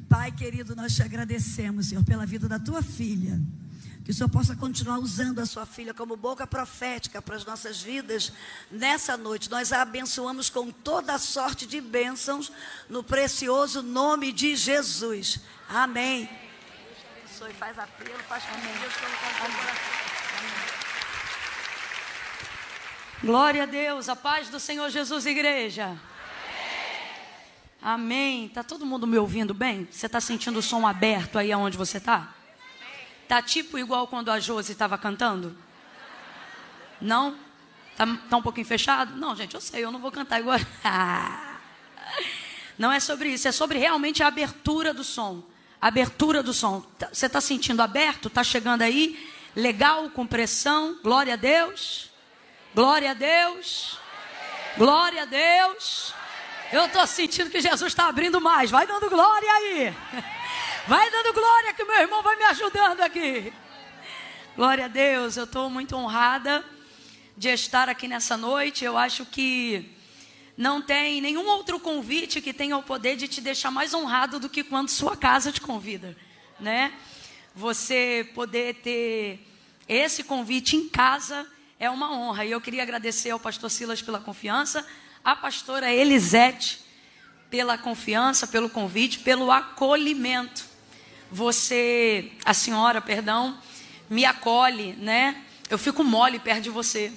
Pai querido, nós te agradecemos, Senhor, pela vida da tua filha. Que o Senhor possa continuar usando a sua filha como boca profética para as nossas vidas. Nessa noite, nós a abençoamos com toda a sorte de bênçãos, no precioso nome de Jesus. Amém. Deus te abençoe, faz apelo, faz com que Deus coloque no teu coração. Glória a Deus, a paz do Senhor Jesus, igreja. Amém. Tá todo mundo me ouvindo bem? Você está sentindo o som aberto aí aonde você está? Tá tipo igual quando a Josi estava cantando? Não? Tá um pouquinho fechado? Não, gente, eu sei, eu não vou cantar igual. Não é sobre isso, é sobre realmente a abertura do som. Abertura do som. Você está sentindo aberto? Está chegando aí? Legal, com pressão? Glória a Deus. Glória a Deus. Glória a Deus. Eu estou sentindo que Jesus está abrindo mais. Vai dando glória aí. Vai dando glória que meu irmão vai me ajudando aqui. Glória a Deus. Eu estou muito honrada de estar aqui nessa noite. Eu acho que não tem nenhum outro convite que tenha o poder de te deixar mais honrado do que quando sua casa te convida, né? Você poder ter esse convite em casa é uma honra. E eu queria agradecer ao pastor Silas pela confiança, a pastora Elisete pela confiança, pelo convite, pelo acolhimento. A senhora, perdão, me acolhe, né? Eu fico mole perto de você.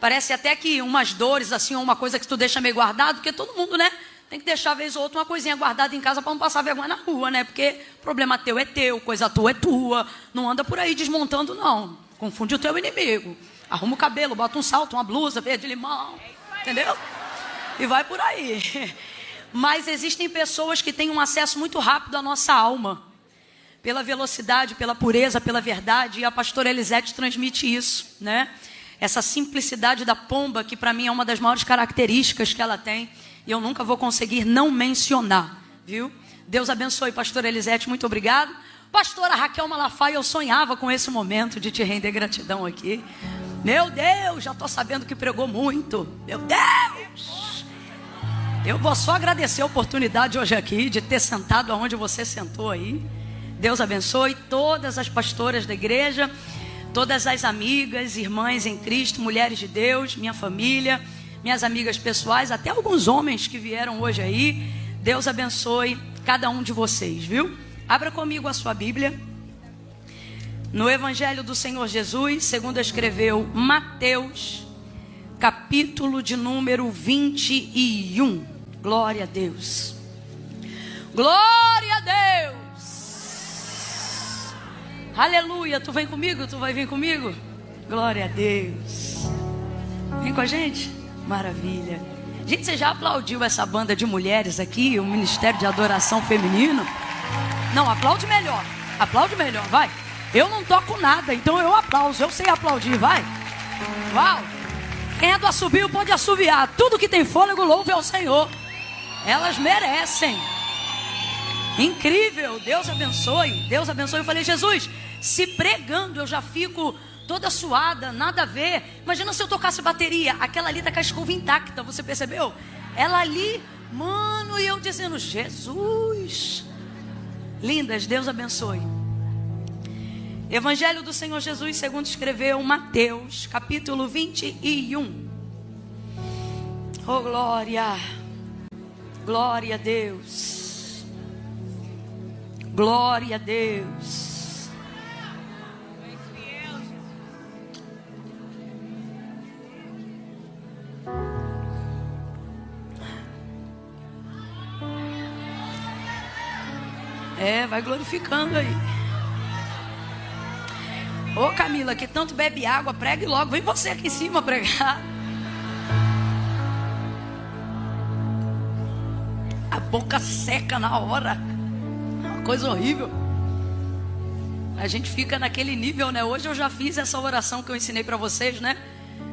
Parece até que umas dores, assim, ou uma coisa que tu deixa meio guardado, porque todo mundo, né? Tem que deixar, vez ou outra, uma coisinha guardada em casa para não passar vergonha na rua, né? Porque problema teu é teu, coisa tua é tua. Não anda por aí desmontando, não. Confunde o teu inimigo. Arruma o cabelo, bota um salto, uma blusa verde limão. Entendeu? E vai por aí. Mas existem pessoas que têm um acesso muito rápido à nossa alma. Pela velocidade, pela pureza, pela verdade. E a pastora Elisete transmite isso, né? Essa simplicidade da pomba, que para mim é uma das maiores características que ela tem. E eu nunca vou conseguir não mencionar, viu? Deus abençoe, pastora Elisete, muito obrigado. Pastora Raquel Malafaia, eu sonhava com esse momento de te render gratidão aqui. Meu Deus, já estou sabendo que pregou muito. Meu Deus! Eu vou só agradecer a oportunidade hoje aqui de ter sentado aonde você sentou aí. Deus abençoe todas as pastoras da igreja, todas as amigas, irmãs em Cristo, mulheres de Deus, minha família, minhas amigas pessoais, até alguns homens que vieram hoje aí. Deus abençoe cada um de vocês, viu? Abra comigo a sua Bíblia. No Evangelho do Senhor Jesus, segundo escreveu Mateus, capítulo de número 21. Glória a Deus. Glória a Deus. Aleluia. Tu vem comigo? Tu vai vir comigo? Glória a Deus. Vem com a gente? Maravilha. Gente, você já aplaudiu essa banda de mulheres aqui? O Ministério de Adoração Feminino? Não, aplaude melhor. Aplaude melhor, vai. Eu não toco nada, então eu aplauso. Eu sei aplaudir, vai. Uau. Quem é do assobio pode assobiar. Tudo que tem fôlego, louve ao Senhor. Elas merecem. Incrível. Deus abençoe. Deus abençoe. Eu falei, Jesus, se pregando eu já fico toda suada, nada a ver. Imagina se eu tocasse bateria. Aquela ali tá com a escova intacta, você percebeu? Ela ali, mano, e eu dizendo, Jesus. Lindas, Deus abençoe. Evangelho do Senhor Jesus, segundo escreveu Mateus, capítulo 21. Oh, glória. Glória a Deus. Glória a Deus. Vai glorificando aí. Ô Camila, que tanto bebe água, pregue logo. Vem você aqui em cima pregar. A boca seca na hora. Uma coisa horrível. A gente fica naquele nível, né? Hoje eu já fiz essa oração que eu ensinei para vocês, né?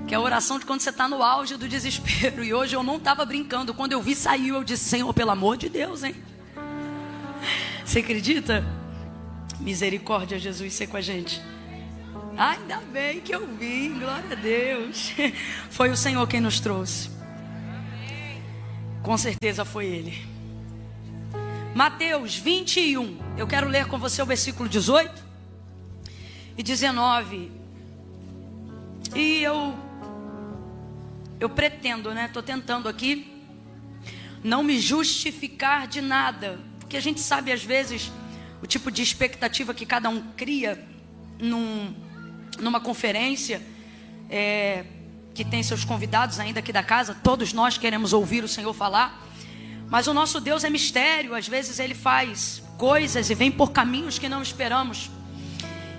Que é a oração de quando você está no auge do desespero. E hoje eu não estava brincando. Quando eu vi, saiu, eu disse, Senhor, pelo amor de Deus, hein? Você acredita? Misericórdia, Jesus, ser com a gente. Ainda bem que eu vim, glória a Deus. Foi o Senhor quem nos trouxe. Com certeza foi ele. Mateus 21. Eu quero ler com você o versículo 18 e 19. E eu pretendo, né? Estou tentando aqui não me justificar de nada, porque a gente sabe às vezes o tipo de expectativa que cada um cria numa conferência, que tem seus convidados ainda aqui da casa. Todos nós queremos ouvir o Senhor falar, mas o nosso Deus é mistério. Às vezes Ele faz coisas e vem por caminhos que não esperamos.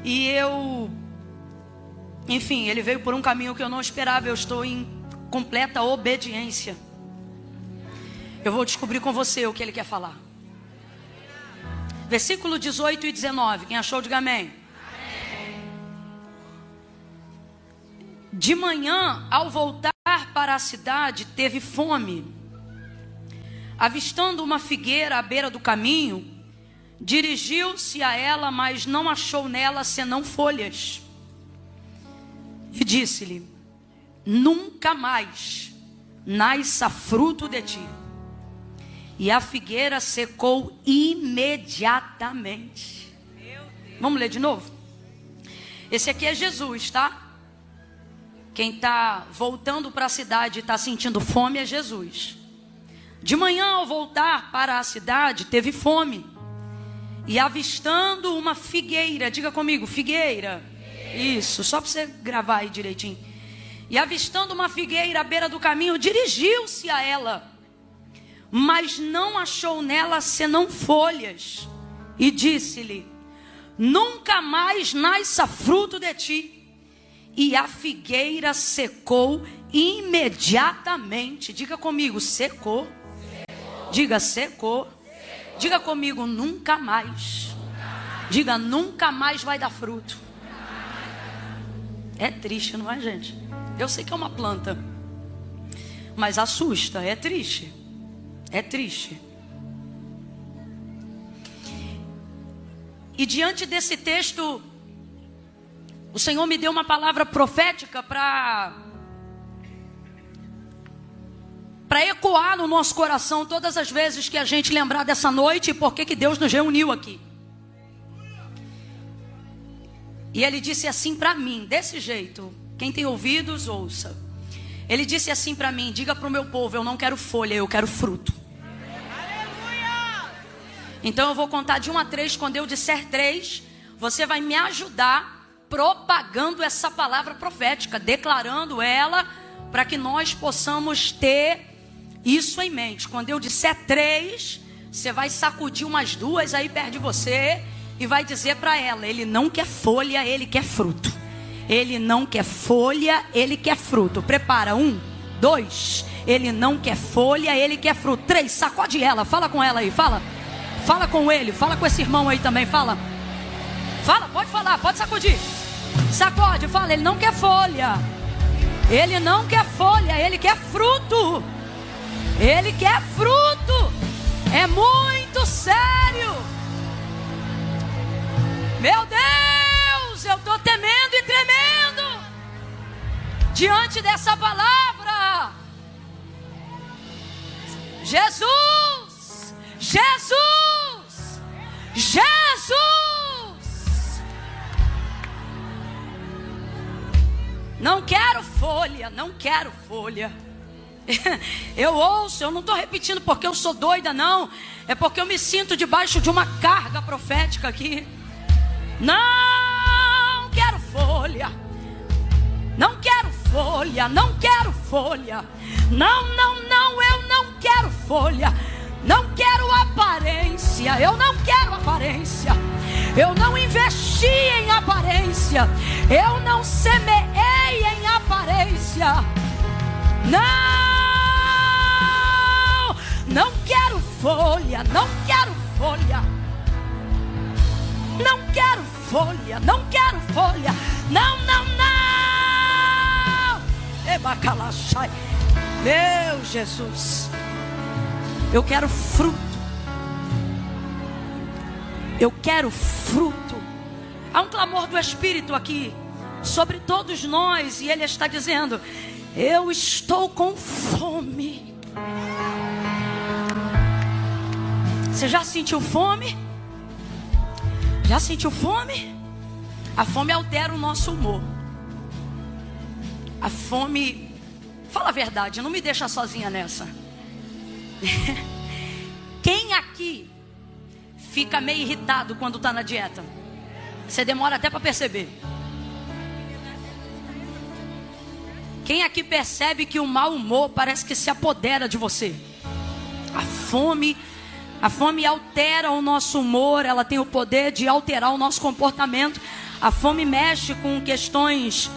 E enfim, Ele veio por um caminho que eu não esperava. Eu estou em completa obediência. Eu vou descobrir com você o que Ele quer falar. Versículo 18 e 19. Quem achou, diga amém. De manhã, ao voltar para a cidade, teve fome. Avistando uma figueira à beira do caminho, dirigiu-se a ela, mas não achou nela senão folhas. E disse-lhe: nunca mais nasça fruto de ti. E a figueira secou imediatamente. Vamos ler de novo? Esse aqui é Jesus, tá? Quem está voltando para a cidade e está sentindo fome é Jesus. De manhã, ao voltar para a cidade, teve fome. E avistando uma figueira, diga comigo, figueira. Isso, só para você gravar aí direitinho. E avistando uma figueira à beira do caminho, dirigiu-se a ela, mas não achou nela senão folhas. E disse-lhe: nunca mais nasça fruto de ti. E a figueira secou imediatamente. Diga comigo, secou. Diga, secou. Diga comigo, nunca mais. Diga, nunca mais vai dar fruto. É triste, não é, gente? Eu sei que é uma planta, mas assusta, é triste. É triste. E diante desse texto, o Senhor me deu uma palavra profética para ecoar no nosso coração todas as vezes que a gente lembrar dessa noite e por que Deus nos reuniu aqui. E Ele disse assim para mim, desse jeito. Quem tem ouvidos, ouça. Ele disse assim para mim: diga para o meu povo, eu não quero folha, eu quero fruto. Então eu vou contar de 1 a 3. Quando eu disser 3, você vai me ajudar propagando essa palavra profética, declarando ela, para que nós possamos ter isso em mente. Quando eu disser 3, você vai sacudir umas 2 aí perto de você e vai dizer para ela: ele não quer folha, ele quer fruto. Ele não quer folha, ele quer fruto. Prepara, 1, 2. Ele não quer folha, ele quer fruto. 3, sacode ela, fala com ela aí, fala. Fala com ele, fala com esse irmão aí também, fala. Fala, pode falar, pode sacudir. Sacode, fala, ele não quer folha. Ele não quer folha, ele quer fruto. Ele quer fruto. É muito sério. Meu Deus, eu estou temendo e tremendo diante dessa palavra. Jesus, Jesus, Jesus. Não quero folha, não quero folha. Eu ouço, eu não estou repetindo porque eu sou doida, não. É porque eu me sinto debaixo de uma carga profética aqui. Não quero folha. Não quero folha, não quero folha. Não, eu não quero folha. Não quero aparência, eu não quero aparência. Eu não investi em aparência. Eu não semeei em aparência. Não quero folha, não quero folha. Não quero folha, não quero folha. Não. Ebacalaxai. Meu Jesus. Eu quero fruto. Eu quero fruto. Há um clamor do Espírito aqui sobre todos nós, e Ele está dizendo: eu estou com fome. Você já sentiu fome? Já sentiu fome? A fome altera o nosso humor. A fome... Fala a verdade, não me deixa sozinha nessa. Quem aqui fica meio irritado quando está na dieta? Você demora até para perceber. Quem aqui percebe que o mau humor parece que se apodera de você? A fome altera o nosso humor, ela tem o poder de alterar o nosso comportamento. A fome mexe com questões,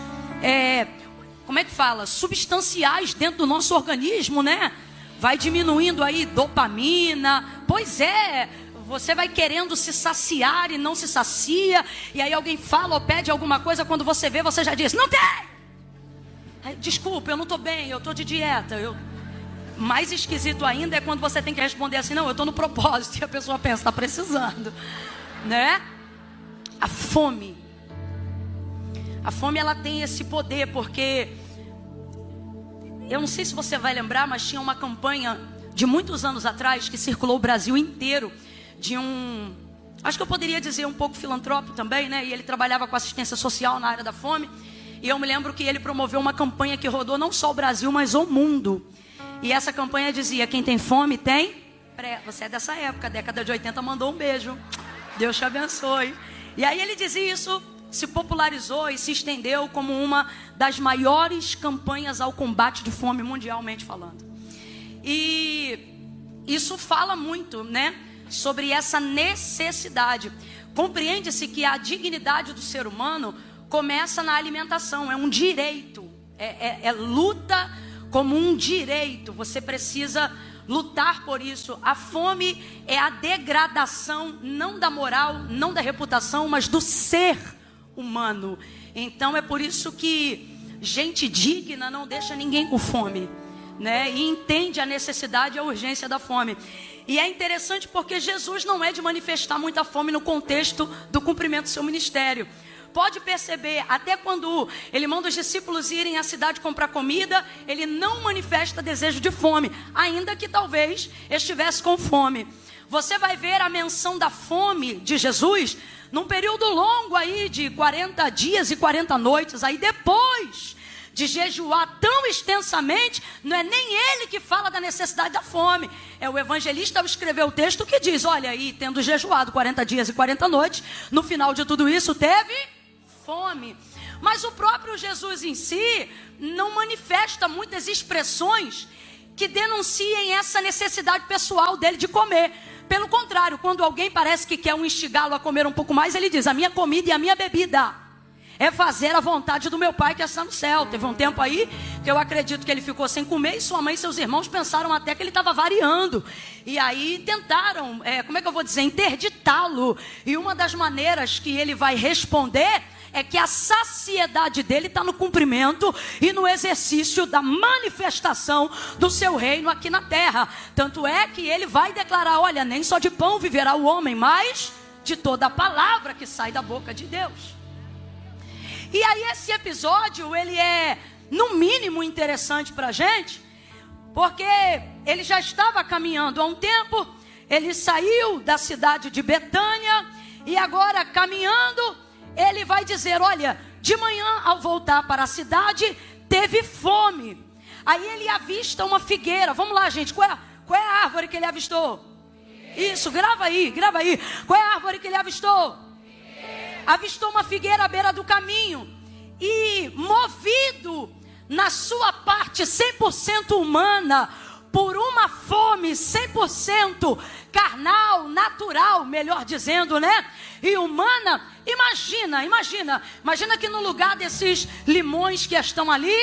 como é que fala? Substanciais dentro do nosso organismo, né? Vai diminuindo aí dopamina. Pois é, você vai querendo se saciar e não se sacia. E aí alguém fala ou pede alguma coisa, quando você vê, você já diz, não tem! Desculpa, eu não estou bem, eu estou de dieta. Mais esquisito ainda é quando você tem que responder assim, não, eu estou no propósito. E a pessoa pensa, está precisando, né? A fome, ela tem esse poder, porque eu não sei se você vai lembrar, mas tinha uma campanha de muitos anos atrás que circulou o Brasil inteiro, de acho que eu poderia dizer um pouco filantrópico também, né? E ele trabalhava com assistência social na área da fome. E eu me lembro que ele promoveu uma campanha que rodou não só o Brasil, mas o mundo. E essa campanha dizia, quem tem fome tem pré. Você é dessa época, década de 80, mandou um beijo. Deus te abençoe. E aí ele dizia isso, se popularizou e se estendeu como uma das maiores campanhas ao combate de fome mundialmente falando. E isso fala muito, né, sobre essa necessidade. Compreende-se que a dignidade do ser humano começa na alimentação, é um direito, é luta como um direito, você precisa lutar por isso. A fome é a degradação, não da moral, não da reputação, mas do ser humano. Então é por isso que gente digna não deixa ninguém com fome, né? E entende a necessidade e a urgência da fome. E é interessante porque Jesus não é de manifestar muita fome no contexto do cumprimento do seu ministério. Pode perceber, até quando ele manda os discípulos irem à cidade comprar comida, ele não manifesta desejo de fome, ainda que talvez estivesse com fome. Você vai ver a menção da fome de Jesus num período longo aí de 40 dias e 40 noites. Aí depois de jejuar tão extensamente, não é nem ele que fala da necessidade da fome. É o evangelista ao escrever o texto que diz, olha aí, tendo jejuado 40 dias e 40 noites, no final de tudo isso teve fome. Mas o próprio Jesus em si não manifesta muitas expressões que denunciem essa necessidade pessoal dele de comer. Pelo contrário, quando alguém parece que quer instigá-lo a comer um pouco mais, ele diz, a minha comida e a minha bebida é fazer a vontade do meu Pai que está no céu. Teve um tempo aí que eu acredito que ele ficou sem comer e sua mãe e seus irmãos pensaram até que ele estava variando. E aí tentaram, como é que eu vou dizer, interditá-lo. E uma das maneiras que ele vai responder é que a saciedade dele está no cumprimento e no exercício da manifestação do seu reino aqui na terra. Tanto é que ele vai declarar, olha, nem só de pão viverá o homem, mas de toda a palavra que sai da boca de Deus. E aí esse episódio, ele é no mínimo interessante para a gente, porque ele já estava caminhando há um tempo, ele saiu da cidade de Betânia, e agora caminhando, ele vai dizer, olha, de manhã ao voltar para a cidade, teve fome. Aí ele avista uma figueira. Vamos lá, gente, qual é a árvore que ele avistou? Isso, grava aí. Qual é a árvore que ele avistou? Avistou uma figueira à beira do caminho. E movido na sua parte 100% humana, por uma fome 100% carnal, natural, melhor dizendo, né? E humana, imagina que no lugar desses limões que estão ali,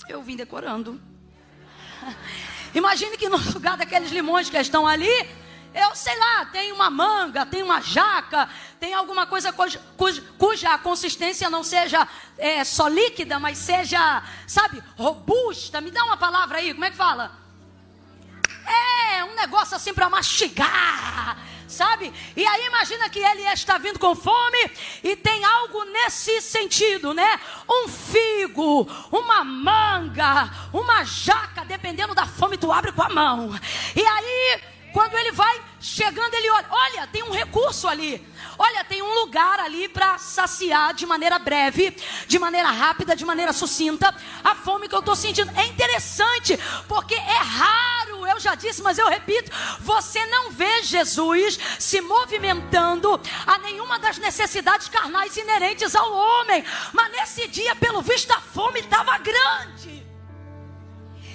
eu vim decorando. Imagine que no lugar daqueles limões que estão ali, eu sei lá, tem uma manga, tem uma jaca, tem alguma coisa cuja a consistência não seja só líquida, mas seja, sabe, robusta. Me dá uma palavra aí, como é que fala? Um negócio assim para mastigar, sabe? E aí imagina que ele está vindo com fome e tem algo nesse sentido, né? Um figo, uma manga, uma jaca, dependendo da fome tu abre com a mão. E aí, quando ele vai chegando, ele olha, tem um recurso ali. Olha, tem um lugar ali para saciar de maneira breve, de maneira rápida, de maneira sucinta, a fome que eu estou sentindo. É interessante, porque é raro, eu já disse, mas eu repito, você não vê Jesus se movimentando a nenhuma das necessidades carnais inerentes ao homem. Mas nesse dia, pelo visto, a fome estava grande.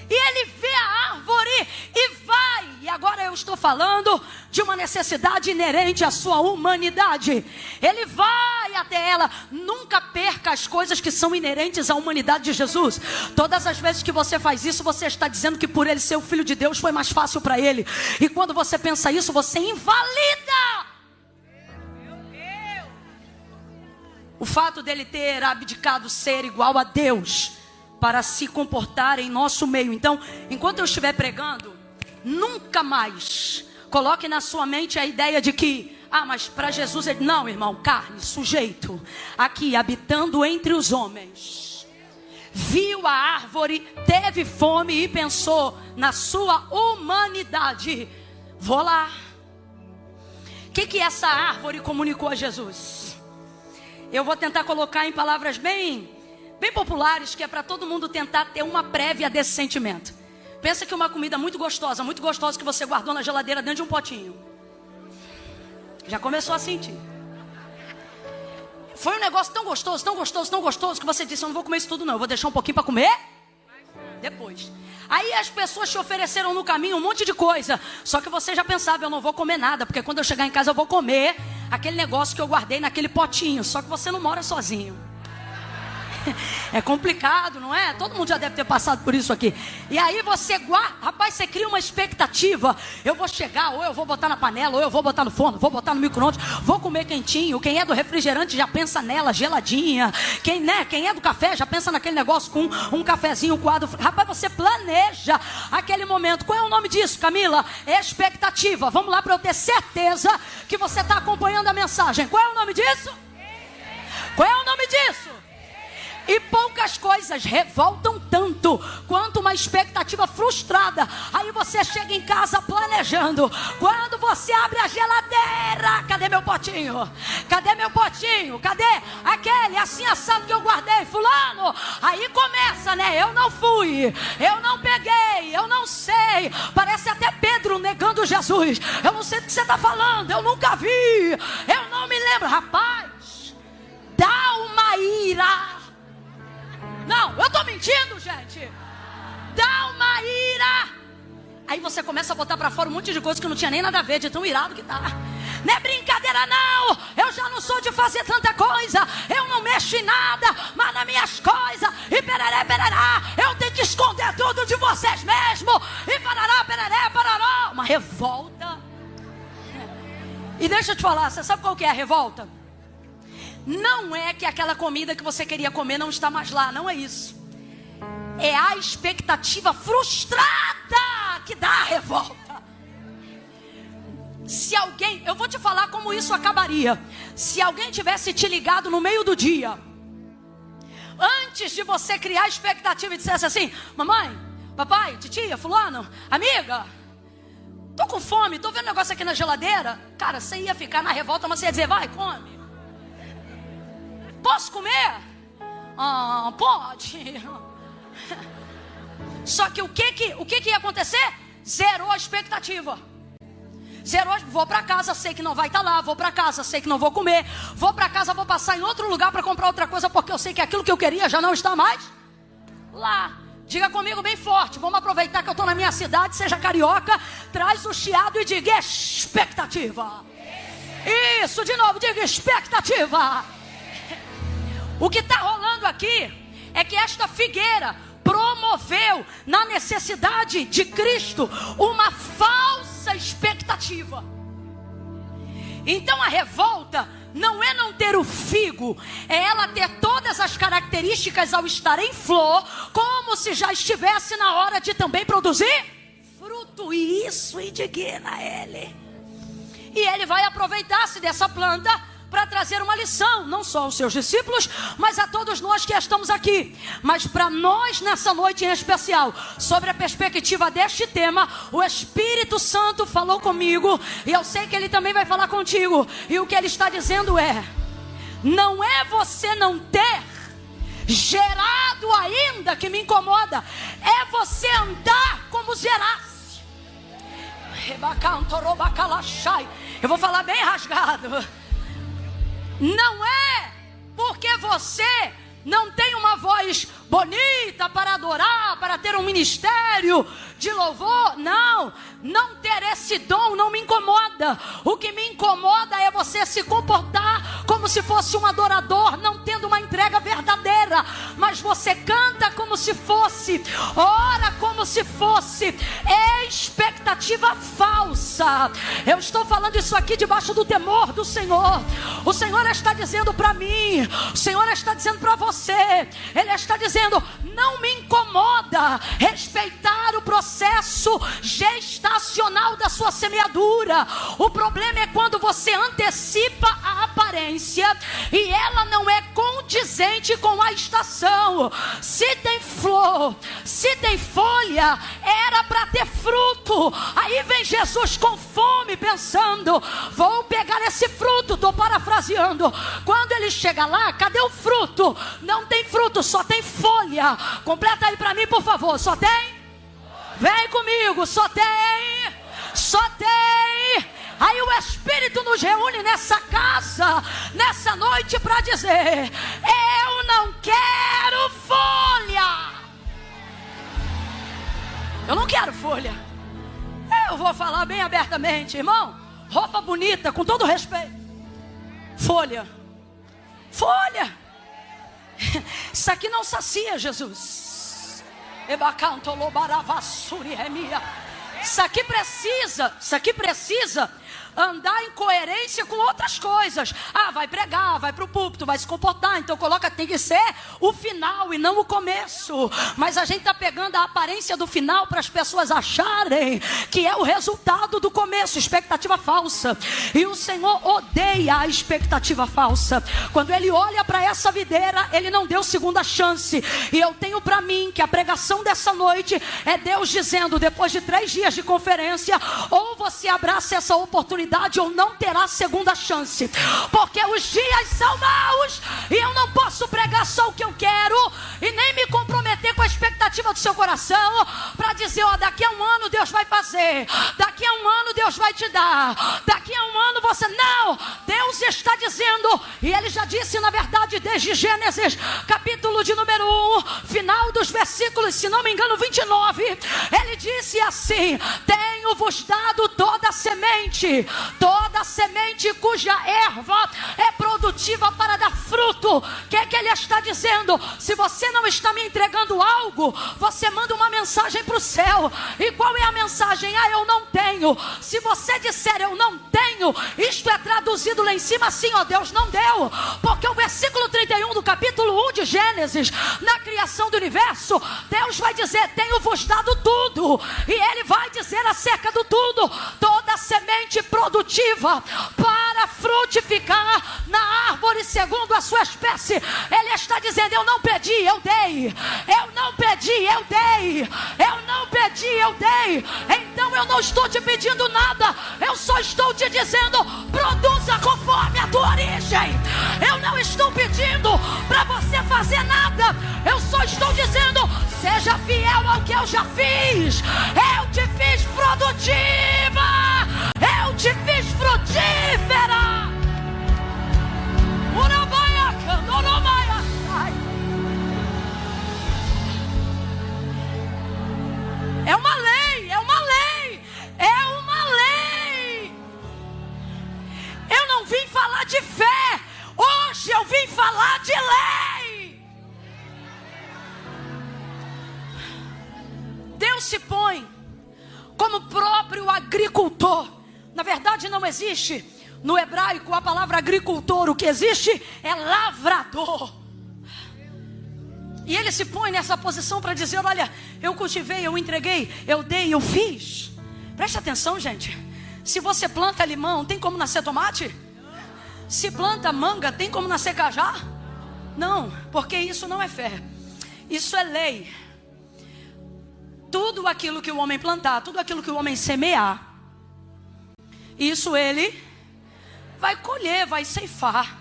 E ele vê a árvore e vai. E agora eu estou falando de uma necessidade inerente à sua humanidade. Ele vai até ela. Nunca perca as coisas que são inerentes à humanidade de Jesus. Todas as vezes que você faz isso, você está dizendo que por ele ser o Filho de Deus foi mais fácil para ele. E quando você pensa isso, você invalida o fato dele ter abdicado ser igual a Deus para se comportar em nosso meio. Então, enquanto eu estiver pregando, nunca mais coloque na sua mente a ideia de que, mas para Jesus, ele... não, irmão, carne, sujeito, aqui, habitando entre os homens, viu a árvore, teve fome e pensou na sua humanidade. Vou lá. O que essa árvore comunicou a Jesus? Eu vou tentar colocar em palavras bem populares, que é para todo mundo tentar ter uma prévia desse sentimento. Pensa que uma comida muito gostosa que você guardou na geladeira dentro de um potinho. Já começou a sentir. Foi um negócio tão gostoso, que você disse, eu não vou comer isso tudo não, eu vou deixar um pouquinho para comer depois. Aí as pessoas te ofereceram no caminho um monte de coisa, só que você já pensava, eu não vou comer nada, porque quando eu chegar em casa eu vou comer aquele negócio que eu guardei naquele potinho. Só que você não mora sozinho. É complicado, não é? Todo mundo já deve ter passado por isso aqui. E aí você guarda, rapaz, você cria uma expectativa. Eu vou chegar, ou eu vou botar na panela, ou eu vou botar no forno, vou botar no micro-ondas, vou comer quentinho. Quem é do refrigerante já pensa nela, geladinha. Quem é do café já pensa naquele negócio com um cafezinho coado. Rapaz, você planeja aquele momento. Qual é o nome disso, Camila? Expectativa. Vamos lá para eu ter certeza que você está acompanhando a mensagem. Qual é o nome disso? Qual é o nome disso? E poucas coisas revoltam tanto quanto uma expectativa frustrada. Aí você chega em casa planejando. Quando você abre a geladeira, cadê meu potinho? Cadê meu potinho? Cadê aquele assim assado que eu guardei, fulano? Aí começa, né? Eu não fui, eu não peguei, eu não sei. Parece até Pedro negando Jesus. Eu não sei do que você está falando, eu nunca vi, eu não me lembro. Rapaz, dá uma ira. Não, eu estou mentindo, gente. Dá uma ira. Aí você começa a botar para fora um monte de coisa que não tinha nem nada a ver, de tão irado que tá. Não é brincadeira não. Eu já não sou de fazer tanta coisa. Eu não mexo em nada, mas nas minhas coisas. E pereré, pererá. Eu tenho que esconder tudo de vocês mesmo. E parará, pereré, parará. Uma revolta. E deixa eu te falar, você sabe qual que é a revolta? Não é que aquela comida que você queria comer não está mais lá, não é isso. É a expectativa frustrada que dá a revolta. Se alguém, eu vou te falar como isso acabaria. Se alguém tivesse te ligado no meio do dia, antes de você criar expectativa e dissesse assim: mamãe, papai, titia, fulano, amiga, tô com fome, tô vendo um negócio aqui na geladeira. Cara, você ia ficar na revolta, mas você ia dizer: vai, come. Posso comer? Pode. Só que o que ia acontecer? Zerou a expectativa. Zerou, vou para casa, sei que não vai estar lá. Vou para casa, sei que não vou comer. Vou para casa, vou passar em outro lugar para comprar outra coisa, porque eu sei que aquilo que eu queria já não está mais lá. Diga comigo bem forte. Vamos aproveitar que eu estou na minha cidade. Seja carioca, traz o chiado e diga expectativa. Isso, de novo, diga expectativa. O que está rolando aqui é que esta figueira promoveu na necessidade de Cristo uma falsa expectativa. Então a revolta não é não ter o figo, é ela ter todas as características ao estar em flor, como se já estivesse na hora de também produzir fruto. E isso indigna ele. E ele vai aproveitar-se dessa planta para trazer uma lição, não só aos seus discípulos, mas a todos nós que estamos aqui. Mas para nós nessa noite em especial, sobre a perspectiva deste tema, o Espírito Santo falou comigo, e eu sei que ele também vai falar contigo. E o que ele está dizendo é: não é você não ter gerado ainda que me incomoda, é você andar como geraste. Eu vou falar bem rasgado. Não é porque você não tem uma voz bonita para adorar, para ter um ministério de louvor. Não ter esse dom não me incomoda. O que me incomoda é você se comportar como se fosse um adorador, não tendo uma entrega verdadeira. Mas você canta como se fosse, ora como se fosse, expectativa falsa. Eu estou falando isso aqui debaixo do temor do Senhor. O Senhor está dizendo para mim, o Senhor está dizendo para você, Ele está dizendo: não me incomoda respeitar o processo gestacional da sua semeadura. O problema é quando você antecipa a aparência e ela não é condizente com a estação. Se tem flor, se tem folha, era para ter fruto. Aí vem Jesus com fome pensando: vou pegar esse fruto. Estou parafraseando. Quando ele chega lá, cadê o fruto? Não tem fruto, só tem folha. Completa aí para mim, por favor. Só tem? Vem comigo. Só tem. Aí o Espírito nos reúne nessa casa, nessa noite, para dizer: eu não quero folha. Eu não quero folha. Eu vou falar bem abertamente, irmão. Roupa bonita, com todo respeito. Folha. Isso aqui não sacia, Jesus. Isso aqui precisa andar em coerência com outras coisas. Vai pregar, vai para o púlpito, vai se comportar. Então tem que ser o final e não o começo. Mas a gente está pegando a aparência do final para as pessoas acharem que é o resultado do começo. Expectativa falsa. E o Senhor odeia a expectativa falsa. Quando Ele olha para essa videira, Ele não deu segunda chance. E eu tenho para mim que a pregação dessa noite é Deus dizendo: depois de 3 dias de conferência, ou você abraça essa oportunidade ou não terá segunda chance, porque os dias são maus e eu não posso pregar só o que eu quero e nem me comprometer com a expectativa do seu coração para dizer: daqui a um ano Deus vai fazer, daqui a um ano Deus vai te dar, daqui a um ano você... Não, Deus está dizendo, e Ele já disse na verdade desde Gênesis capítulo de número 1, final dos versículos, se não me engano 29, Ele disse assim: tenho-vos dado toda semente cuja erva é produtiva para dar fruto. O que é que Ele está dizendo? Se você não está me entregando algo, você manda uma mensagem para o céu. E qual é a mensagem? Eu não tenho. Se você disser eu não tenho, isto é traduzido lá em cima assim: Deus não deu. Porque o versículo 31 do capítulo 1 de Gênesis, na criação do universo, Deus vai dizer: tenho-vos dado tudo. E Ele vai dizer acerca do tudo: toda semente produtiva para frutificar na árvore segundo a sua espécie. Ele está dizendo: eu não pedi, eu dei. Eu não pedi, eu dei. Eu não pedi, eu dei. Então eu não estou te pedindo nada, eu só estou te dizendo: produza conforme a tua origem. Eu não estou pedindo para você fazer nada, eu só estou dizendo: seja fiel ao que eu já fiz. Eu te fiz produtiva, eu te fiz frutífera. É uma lei, é uma lei, é uma lei. Eu não vim falar de fé, hoje eu vim falar de lei. Deus se põe como próprio agricultor. Na verdade não existe no hebraico a palavra agricultor, o que existe é lavrador. E Ele se põe nessa posição para dizer: olha, eu cultivei, eu entreguei, eu dei, eu fiz. Preste atenção, gente. Se você planta limão, tem como nascer tomate? Se planta manga, tem como nascer cajá? Não, porque isso não é fé. Isso é lei. Tudo aquilo que o homem plantar, tudo aquilo que o homem semear, isso ele vai colher, vai ceifar.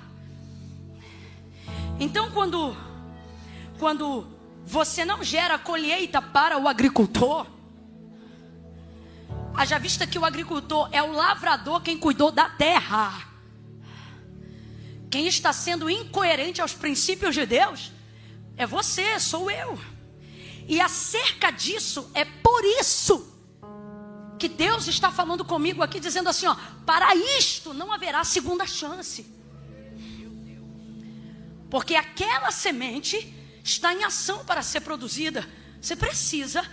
Então quando você não gera colheita para o agricultor, haja vista que o agricultor é o lavrador, quem cuidou da terra. Quem está sendo incoerente aos princípios de Deus é você, sou eu. E acerca disso, é por isso que Deus está falando comigo aqui, dizendo assim, ó, para isto não haverá segunda chance. Porque aquela semente está em ação para ser produzida. Você precisa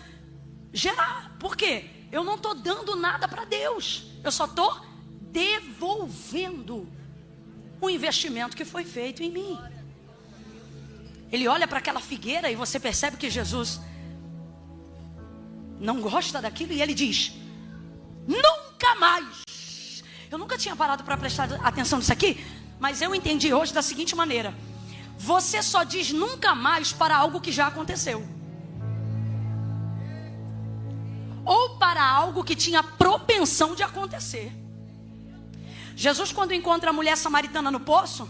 gerar. Por quê? Eu não estou dando nada para Deus. Eu só estou devolvendo o investimento que foi feito em mim. Ele olha para aquela figueira e você percebe que Jesus não gosta daquilo e ele diz: nunca mais. Eu nunca tinha parado para prestar atenção nisso aqui, mas eu entendi hoje da seguinte maneira: você só diz nunca mais para algo que já aconteceu, ou para algo que tinha propensão de acontecer. Jesus, quando encontra a mulher samaritana no poço,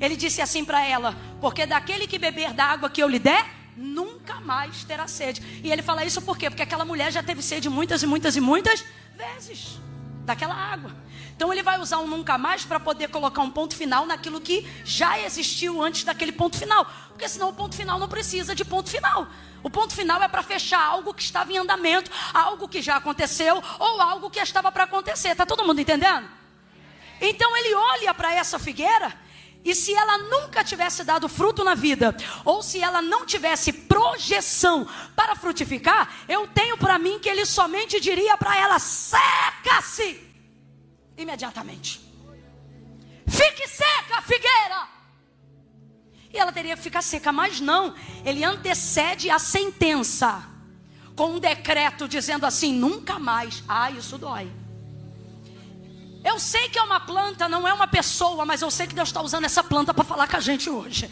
ele disse assim para ela: porque daquele que beber da água que eu lhe der, nunca mais terá sede. E ele fala isso por quê? Porque aquela mulher já teve sede muitas e muitas e muitas vezes daquela água. Então ele vai usar um nunca mais para poder colocar um ponto final naquilo que já existiu antes daquele ponto final. Porque senão o ponto final não precisa de ponto final. O ponto final é para fechar algo que estava em andamento, algo que já aconteceu ou algo que estava para acontecer. Está todo mundo entendendo? Então ele olha para essa figueira, e se ela nunca tivesse dado fruto na vida, ou se ela não tivesse projeção para frutificar, eu tenho para mim que ele somente diria para ela: seca-se imediatamente. Fique seca, figueira. E ela teria que ficar seca, mas não. Ele antecede a sentença com um decreto dizendo assim: nunca mais. Ah, isso dói. Eu sei que é uma planta, não é uma pessoa, mas eu sei que Deus está usando essa planta para falar com a gente hoje.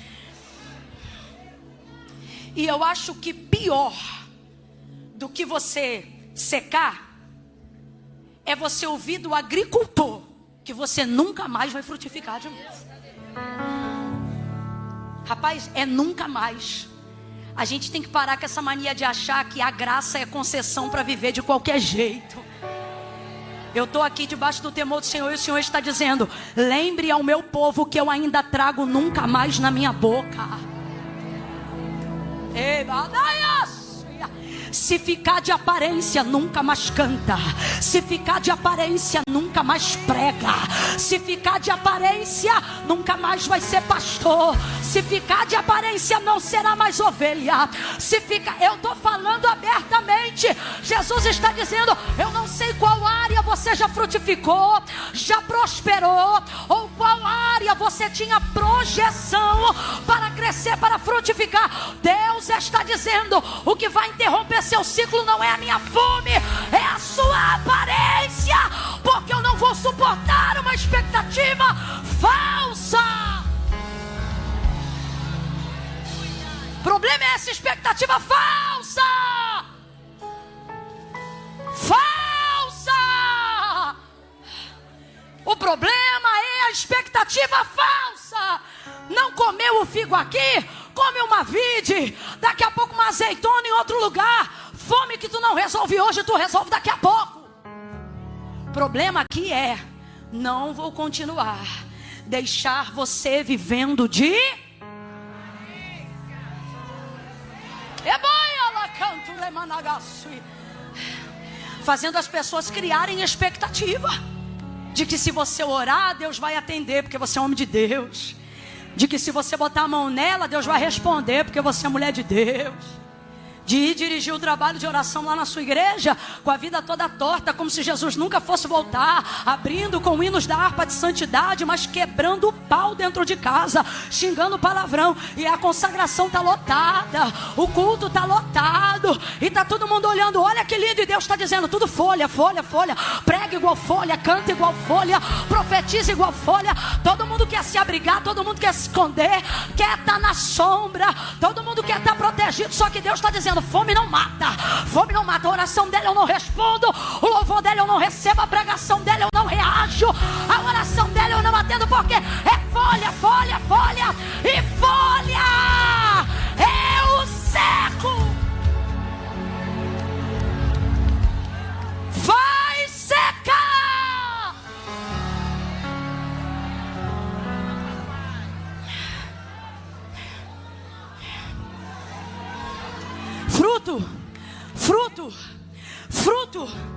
E eu acho que pior do que você secar é você ouvir do agricultor que você nunca mais vai frutificar de novo. Rapaz, é nunca mais. A gente tem que parar com essa mania de achar que a graça é concessão para viver de qualquer jeito. Eu estou aqui debaixo do temor do Senhor, e o Senhor está dizendo: lembre ao meu povo que eu ainda trago nunca mais na minha boca. Se ficar de aparência, nunca mais canta. Se ficar de aparência, nunca mais prega. Se ficar de aparência, nunca mais vai ser pastor. Se ficar de aparência, não será mais ovelha. Eu estou falando abertamente. Jesus está dizendo: eu não sei qual área você já frutificou, já prosperou, ou qual área você tinha projeção para crescer, para frutificar. Deus está dizendo: o que vai interromper seu ciclo não é a minha fome, é a sua aparência, porque eu não vou suportar uma expectativa falsa. O problema é essa expectativa falsa. Falsa. O problema é a expectativa falsa. Não comeu o figo aqui, come uma vide, daqui a pouco uma azeitona em outro lugar. Fome que tu não resolve hoje, tu resolve daqui a pouco. O problema aqui é: não vou continuar deixar você vivendo de fazendo as pessoas criarem expectativa de que se você orar, Deus vai atender, porque você é homem de Deus. De que se você botar a mão nela, Deus vai responder, porque você é mulher de Deus. De ir dirigir o trabalho de oração lá na sua igreja com a vida toda torta, como se Jesus nunca fosse voltar, abrindo com hinos da harpa de santidade, mas quebrando o pau dentro de casa, xingando palavrão, e a consagração está lotada, o culto está lotado, e está todo mundo olhando: olha que lindo, e Deus está dizendo: tudo folha, folha, folha, prega prega igual folha, canta igual folha, profetiza igual folha. Todo mundo quer se abrigar, todo mundo quer se esconder, quer estar na sombra, todo mundo quer estar protegido. Só que Deus está dizendo: fome não mata, fome não mata. A oração dele eu não respondo, o louvor dele eu não recebo, a pregação dele eu não reajo, a oração dele eu não atendo, porque é folha, folha, folha e folha. Eu seco. Vai secar. Fruto, fruto, fruto.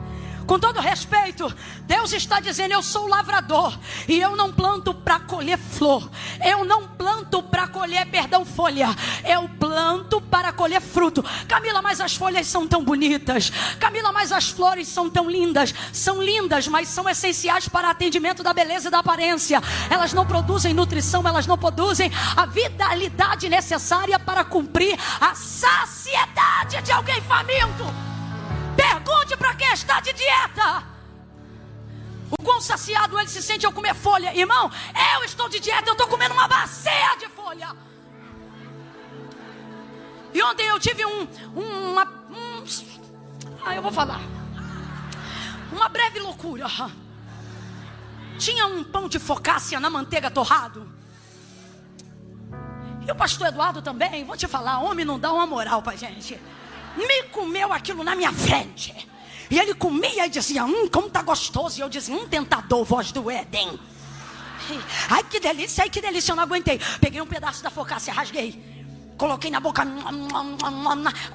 Com todo respeito, Deus está dizendo: eu sou o lavrador e eu não planto para colher flor, eu não planto para colher, folha, eu planto para colher fruto. Camila, mas as folhas são tão bonitas. Camila, mas as flores são tão lindas. São lindas, mas são essenciais para atendimento da beleza e da aparência. Elas não produzem nutrição, elas não produzem a vitalidade necessária para cumprir a saciedade de alguém faminto. Pergunte para quem está de dieta o quão saciado ele se sente ao comer folha. Irmão, eu estou de dieta, eu estou comendo uma bacia de folha. E ontem eu tive eu vou falar uma breve loucura. Tinha um pão de focácia na manteiga torrado. E o pastor Eduardo também, vou te falar, homem não dá uma moral pra gente. Me comeu aquilo na minha frente. E ele comia e dizia: como tá gostoso. E eu dizia: tentador, voz do Éden. Ai que delícia, eu não aguentei. Peguei um pedaço da focácia, rasguei, coloquei na boca.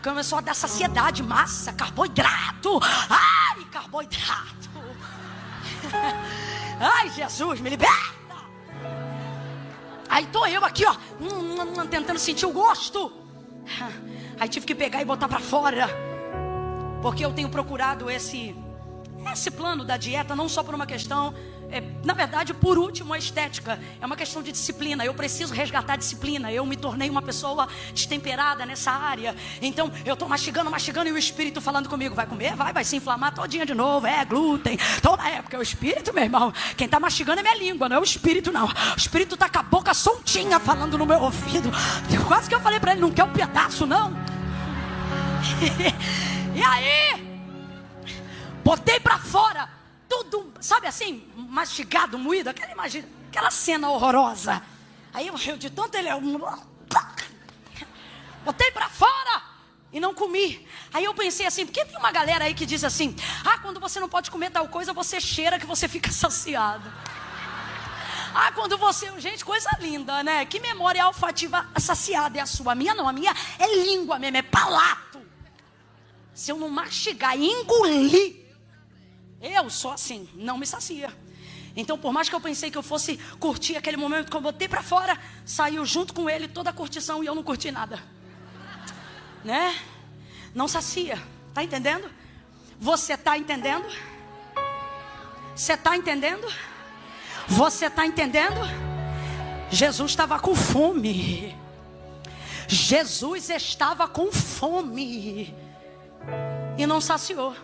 Começou a dar saciedade. Massa, carboidrato. Ai, carboidrato. Ai, Jesus, me liberta. Aí tô eu aqui, ó, tentando sentir o gosto. Aí tive que pegar e botar para fora, porque eu tenho procurado esse plano da dieta, não só por uma questão, na verdade, por último, a estética. É uma questão de disciplina. Eu preciso resgatar a disciplina. Eu me tornei uma pessoa destemperada nessa área. Então, eu estou mastigando e o Espírito falando comigo: vai comer? Vai se inflamar todinha de novo. É glúten. Porque é o Espírito, meu irmão. Quem está mastigando é minha língua, não é o Espírito, não. O Espírito está com a boca soltinha falando no meu ouvido. Quase que eu falei para ele: não quer um pedaço, não. E aí, botei para fora tudo, sabe assim, mastigado, moído, aquela cena horrorosa. Aí eu de tanto ele, botei para fora e não comi. Aí eu pensei assim, porque tem uma galera aí que diz assim: quando você não pode comer tal coisa, você cheira que você fica saciado. Quando você... Gente, coisa linda, né? Que memória olfativa saciada é a sua? A minha não, a minha é língua mesmo, é palato. Se eu não mastigar e engolir, eu sou assim, não me sacia. Então, por mais que eu pensei que eu fosse curtir aquele momento que eu botei pra fora, saiu junto com ele toda a curtição e eu não curti nada, né? Não sacia, tá entendendo? Você tá entendendo? Você tá entendendo? Você tá entendendo? Jesus estava com fome. Jesus estava com fome e não saciou.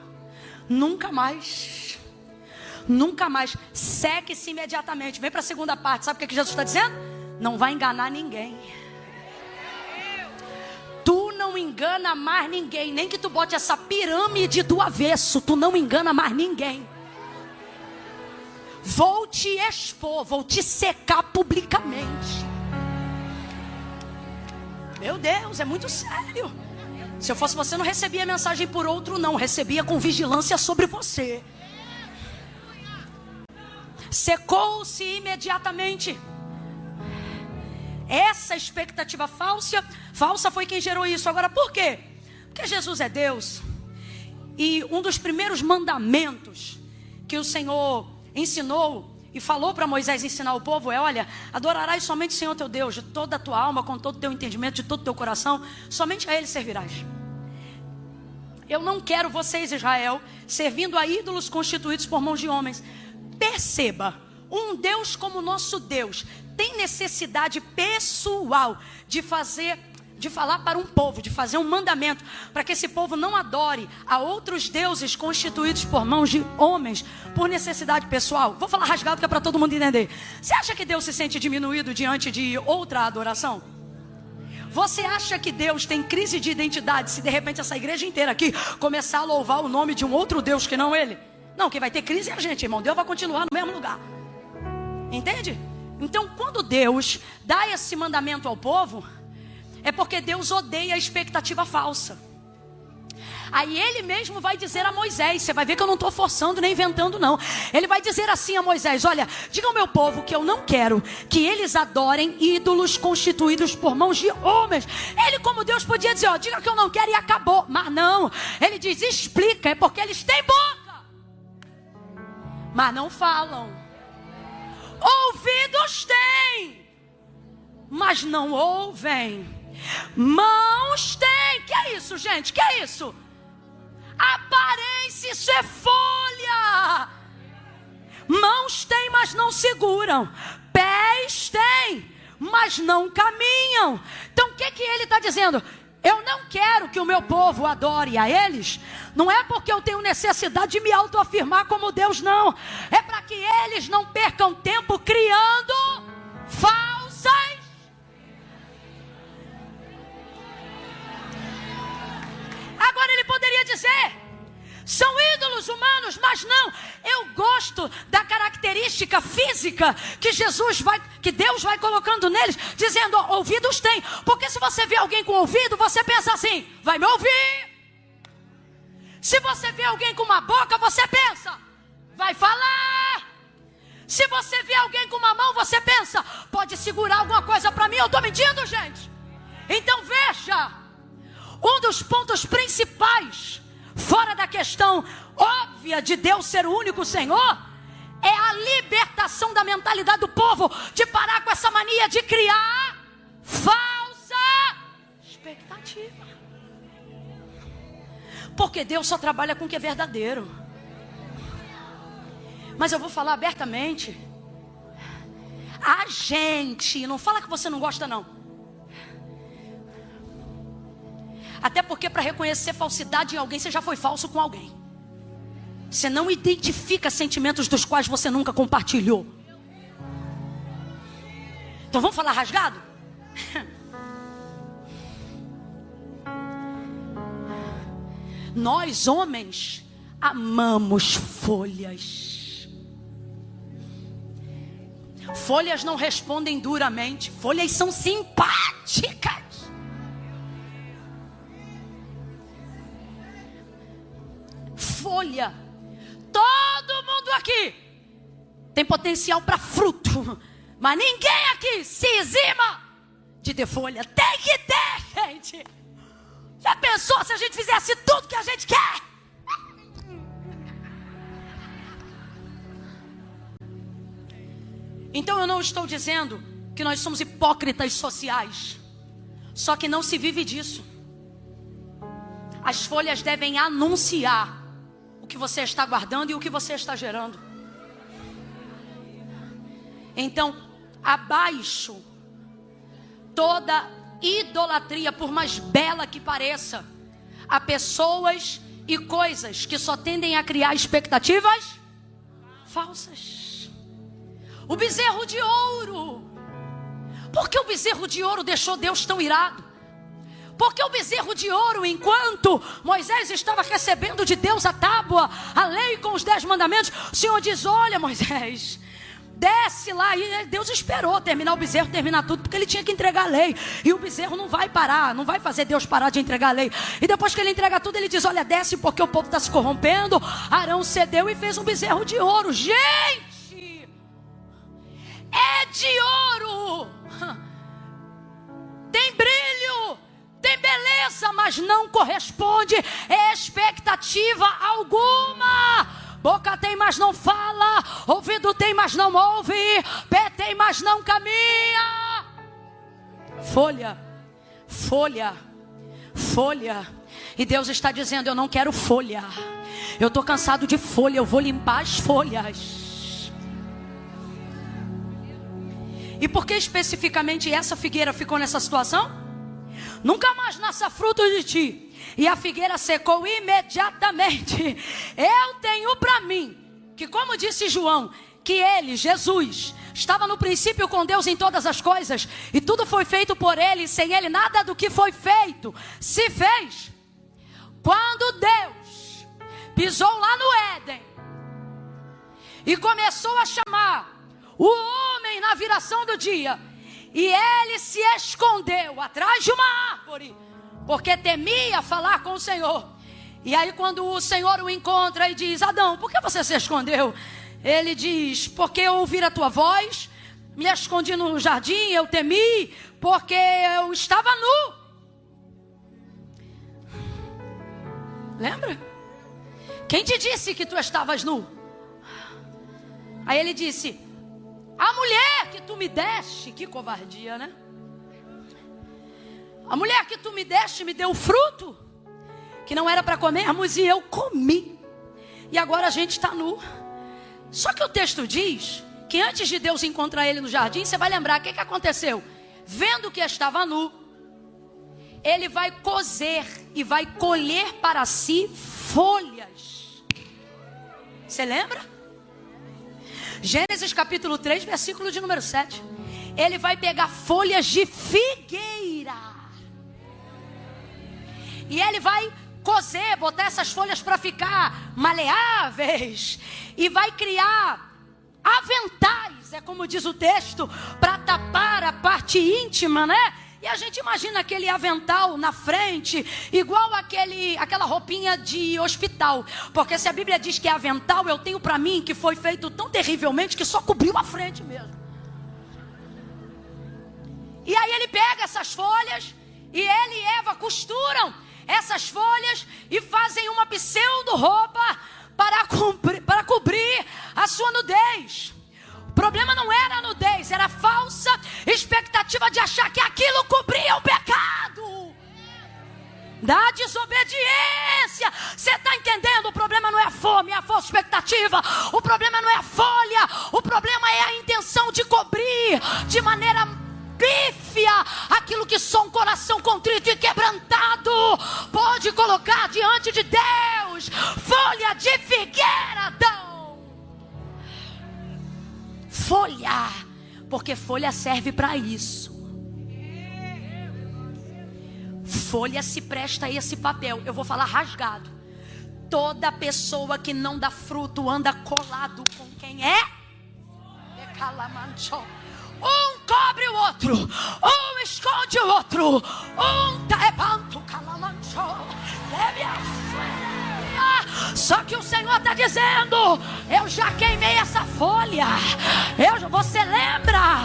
Nunca mais. Nunca mais. Seque-se imediatamente. Vem para a segunda parte. Sabe o que Jesus está dizendo? Não vai enganar ninguém. Tu não engana mais ninguém. Nem que tu bote essa pirâmide do avesso, tu não engana mais ninguém. Vou te expor, vou te secar publicamente. Meu Deus, é muito sério. Se eu fosse você, não recebia a mensagem por outro, não. Recebia com vigilância sobre você. Secou-se imediatamente. Essa expectativa falsa foi quem gerou isso. Agora, por quê? Porque Jesus é Deus. E um dos primeiros mandamentos que o Senhor ensinou e falou para Moisés ensinar o povo é: olha, adorarás somente o Senhor teu Deus de toda a tua alma, com todo o teu entendimento, de todo o teu coração. Somente a Ele servirás. Eu não quero vocês, Israel, servindo a ídolos constituídos por mãos de homens. Perceba, um Deus como nosso Deus tem necessidade pessoal de fazer de falar para um povo, de fazer um mandamento, para que esse povo não adore a outros deuses constituídos por mãos de homens, por necessidade pessoal. Vou falar rasgado que é para todo mundo entender. Você acha que Deus se sente diminuído diante de outra adoração? Você acha que Deus tem crise de identidade se de repente essa igreja inteira aqui começar a louvar o nome de um outro Deus que não Ele? Não, quem vai ter crise é a gente, irmão. Deus vai continuar no mesmo lugar. Entende? Então, quando Deus dá esse mandamento ao povo, é porque Deus odeia a expectativa falsa. Aí Ele mesmo vai dizer a Moisés, você vai ver que eu não estou forçando nem inventando não. Ele vai dizer assim a Moisés: olha, diga ao meu povo que eu não quero que eles adorem ídolos constituídos por mãos de homens. Ele, como Deus, podia dizer, ó, diga que eu não quero e acabou. Mas não, Ele diz, explica, é porque eles têm boca, mas não falam. Ouvidos têm, mas não ouvem. Mãos têm. Que é isso, gente? Que é isso? Aparência, isso é folha. Mãos têm, mas não seguram. Pés têm, mas não caminham. Então o que ele está dizendo? Eu não quero que o meu povo adore a eles. Não é porque eu tenho necessidade de me autoafirmar como Deus, não. É para que eles não percam tempo criando falsas. Agora ele poderia dizer, são ídolos humanos, mas não. Eu gosto da característica física que Deus vai colocando neles, dizendo, ó, ouvidos tem. Porque se você vê alguém com ouvido, você pensa assim, vai me ouvir. Se você vê alguém com uma boca, você pensa, vai falar. Se você vê alguém com uma mão, você pensa, pode segurar alguma coisa para mim. Eu estou mentindo, gente? Então veja, um dos pontos principais, fora da questão óbvia de Deus ser o único Senhor, é a libertação da mentalidade do povo, de parar com essa mania de criar falsa expectativa. Porque Deus só trabalha com o que é verdadeiro. Mas eu vou falar abertamente, a gente, não fala que você não gosta não. Até porque para reconhecer falsidade em alguém, você já foi falso com alguém. Você não identifica sentimentos dos quais você nunca compartilhou. Então vamos falar rasgado? Nós homens amamos folhas. Folhas não respondem duramente. Folhas são simpáticas. Folha, todo mundo aqui tem potencial para fruto, mas ninguém aqui se exima de ter folha. Tem que ter, gente. Já pensou se a gente fizesse tudo que a gente quer? Então eu não estou dizendo que nós somos hipócritas sociais, só que não se vive disso. As folhas devem anunciar o que você está guardando e o que você está gerando. Então, abaixo toda idolatria, por mais bela que pareça, há pessoas e coisas que só tendem a criar expectativas falsas. O bezerro de ouro. Por que o bezerro de ouro deixou Deus tão irado? Porque o bezerro de ouro, enquanto Moisés estava recebendo de Deus a tábua, a lei com os 10 mandamentos, o Senhor diz, olha Moisés, desce lá. E Deus esperou terminar o bezerro, terminar tudo, porque ele tinha que entregar a lei. E o bezerro não vai parar, não vai fazer Deus parar de entregar a lei. E depois que ele entrega tudo, ele diz, olha, desce porque o povo está se corrompendo. Arão cedeu e fez um bezerro de ouro. Gente, é de ouro, tem brilho, tem beleza, mas não corresponde a expectativa alguma. Boca tem, mas não fala. Ouvido tem, mas não ouve. Pé tem, mas não caminha. Folha, folha, folha. E Deus está dizendo, eu não quero folha. Eu estou cansado de folha, eu vou limpar as folhas. E por que especificamente essa figueira ficou nessa situação? nunca mais nasça fruto de ti. E a figueira secou imediatamente. Eu tenho para mim, que como disse João, que ele, Jesus, estava no princípio com Deus em todas as coisas, e tudo foi feito por ele, e sem ele nada do que foi feito se fez. Quando Deus pisou lá no Éden e começou a chamar o homem na viração do dia, e ele se escondeu atrás de uma árvore, porque temia falar com o Senhor. E aí quando o Senhor o encontra e diz: Adão, por que você se escondeu? Ele diz: porque eu ouvi a tua voz, me escondi no jardim, eu temi, porque eu estava nu. Lembra? Quem te disse que tu estavas nu? Aí ele disse: a mulher que tu me deste, que covardia, né? A mulher que tu me deste me deu fruto que não era para comermos, e eu comi. E agora a gente está nu. Só que o texto diz que antes de Deus encontrar ele no jardim, você vai lembrar o que aconteceu. Vendo que estava nu, ele vai cozer e vai colher para si folhas. Você lembra? Gênesis capítulo 3, versículo de número 7. Ele vai pegar folhas de figueira. E ele vai cozer, botar essas folhas para ficar maleáveis. E vai criar aventais, é como diz o texto, para tapar a parte íntima, né? E a gente imagina aquele avental na frente, igual aquela roupinha de hospital. Porque se a Bíblia diz que é avental, eu tenho para mim que foi feito tão terrivelmente que só cobriu a frente mesmo. E aí ele pega essas folhas, e ele e Eva costuram essas folhas e fazem uma pseudo-roupa para cobrir a sua nudez. O problema não era a nudez, era a falsa expectativa de achar que aquilo cobria o pecado da desobediência. Você está entendendo? O problema não é a fome, é a falsa expectativa. O problema não é a folha, o problema é a intenção de cobrir de maneira pífia aquilo que só um coração contrito e quebrantado pode colocar diante de Deus. Folha de figueira, Adão. Folha, porque folha serve para isso. Folha se presta a esse papel. Eu vou falar rasgado. Toda pessoa que não dá fruto anda colado com quem é? Um cobre o outro, um esconde o outro, um taebanto calamancho. Só que o Senhor está dizendo: eu já queimei essa folha. Você lembra?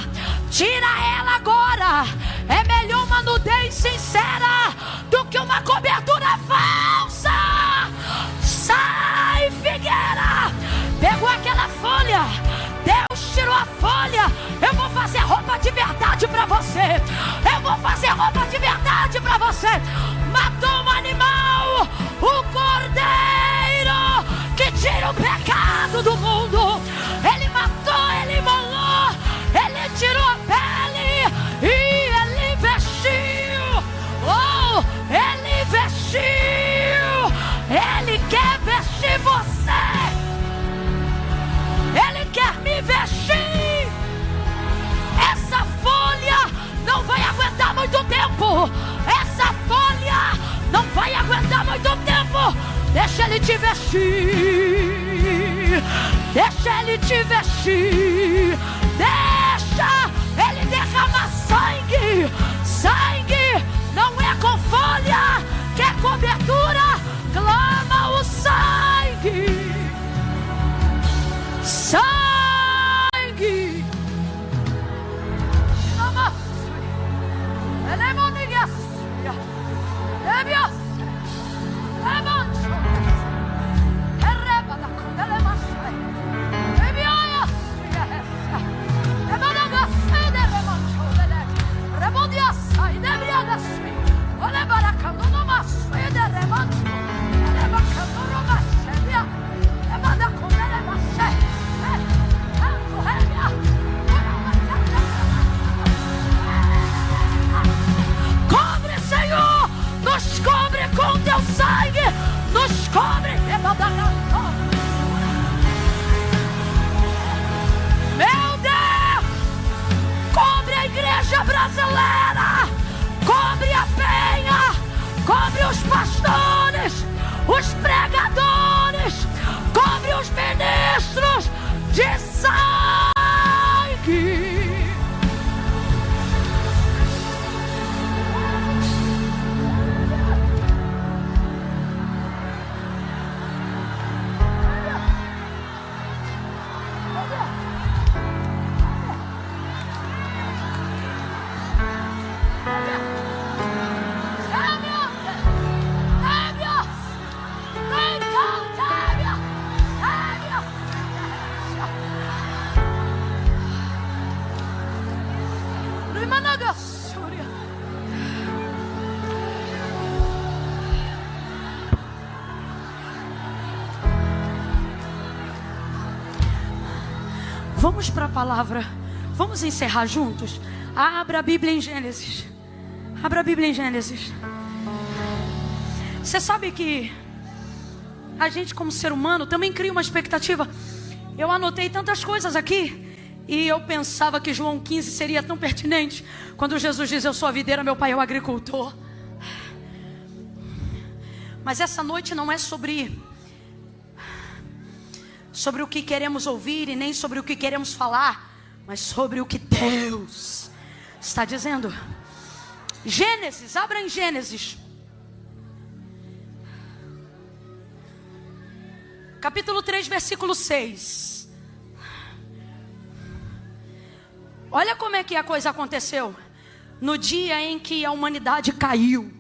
Tira ela agora. É melhor uma nudez sincera do que uma cobertura falsa. Sai, figueira. Pegou aquela folha, Deus tirou a folha. Eu vou fazer roupa de verdade para você. Eu vou fazer roupa de verdade para você. Matou um animal, o cordeiro que tira o pecado do mundo. Ele matou, ele imolou, ele tirou a pele e ele vestiu. Oh, ele vestiu. Ele quer vestir você. Ele quer me vestir. Essa folha não vai aguentar muito tempo. Essa folha não vai aguentar muito tempo. Deixa ele te vestir. Deixa ele te vestir. Deixa ele derramar sangue. Sangue não é com folha que é cobertura. Clama o sangue. Sangue. Vamos para a palavra. Vamos encerrar juntos? Abra a Bíblia em Gênesis. Abra a Bíblia em Gênesis. Você sabe que a gente, como ser humano, também cria uma expectativa. Eu anotei tantas coisas aqui. E eu pensava que João 15 seria tão pertinente. Quando Jesus diz: eu sou a videira, meu pai é o agricultor. Mas essa noite não é sobre o que queremos ouvir e nem sobre o que queremos falar, mas sobre o que Deus está dizendo. Gênesis, abra em Gênesis. Capítulo 3, versículo 6. Olha como é que a coisa aconteceu. No dia em que a humanidade caiu.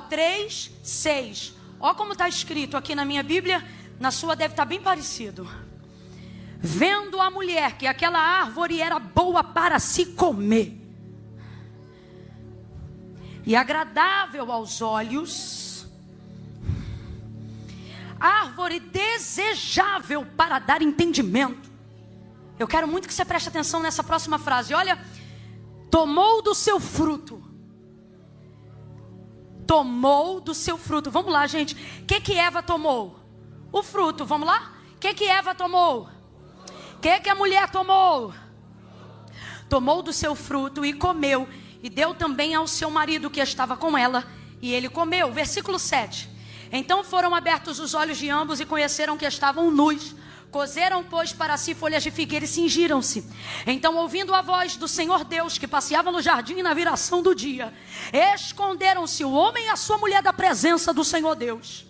3, 6. Olha como está escrito aqui na minha Bíblia. Na sua deve estar bem parecido. Vendo a mulher que aquela árvore era boa para se comer e agradável aos olhos, árvore desejável para dar entendimento. Eu quero muito que você preste atenção nessa próxima frase. Olha, tomou do seu fruto. Tomou do seu fruto. Vamos lá, gente. O que Eva tomou? O fruto. Vamos lá? O que Eva tomou? O que a mulher tomou? Tomou do seu fruto e comeu. E deu também ao seu marido que estava com ela. E ele comeu. Versículo 7. Então foram abertos os olhos de ambos e conheceram que estavam nus. Cozeram, pois, para si folhas de figueira e cingiram-se. Então, ouvindo a voz do Senhor Deus, que passeava no jardim na viração do dia, esconderam-se o homem e a sua mulher da presença do Senhor Deus.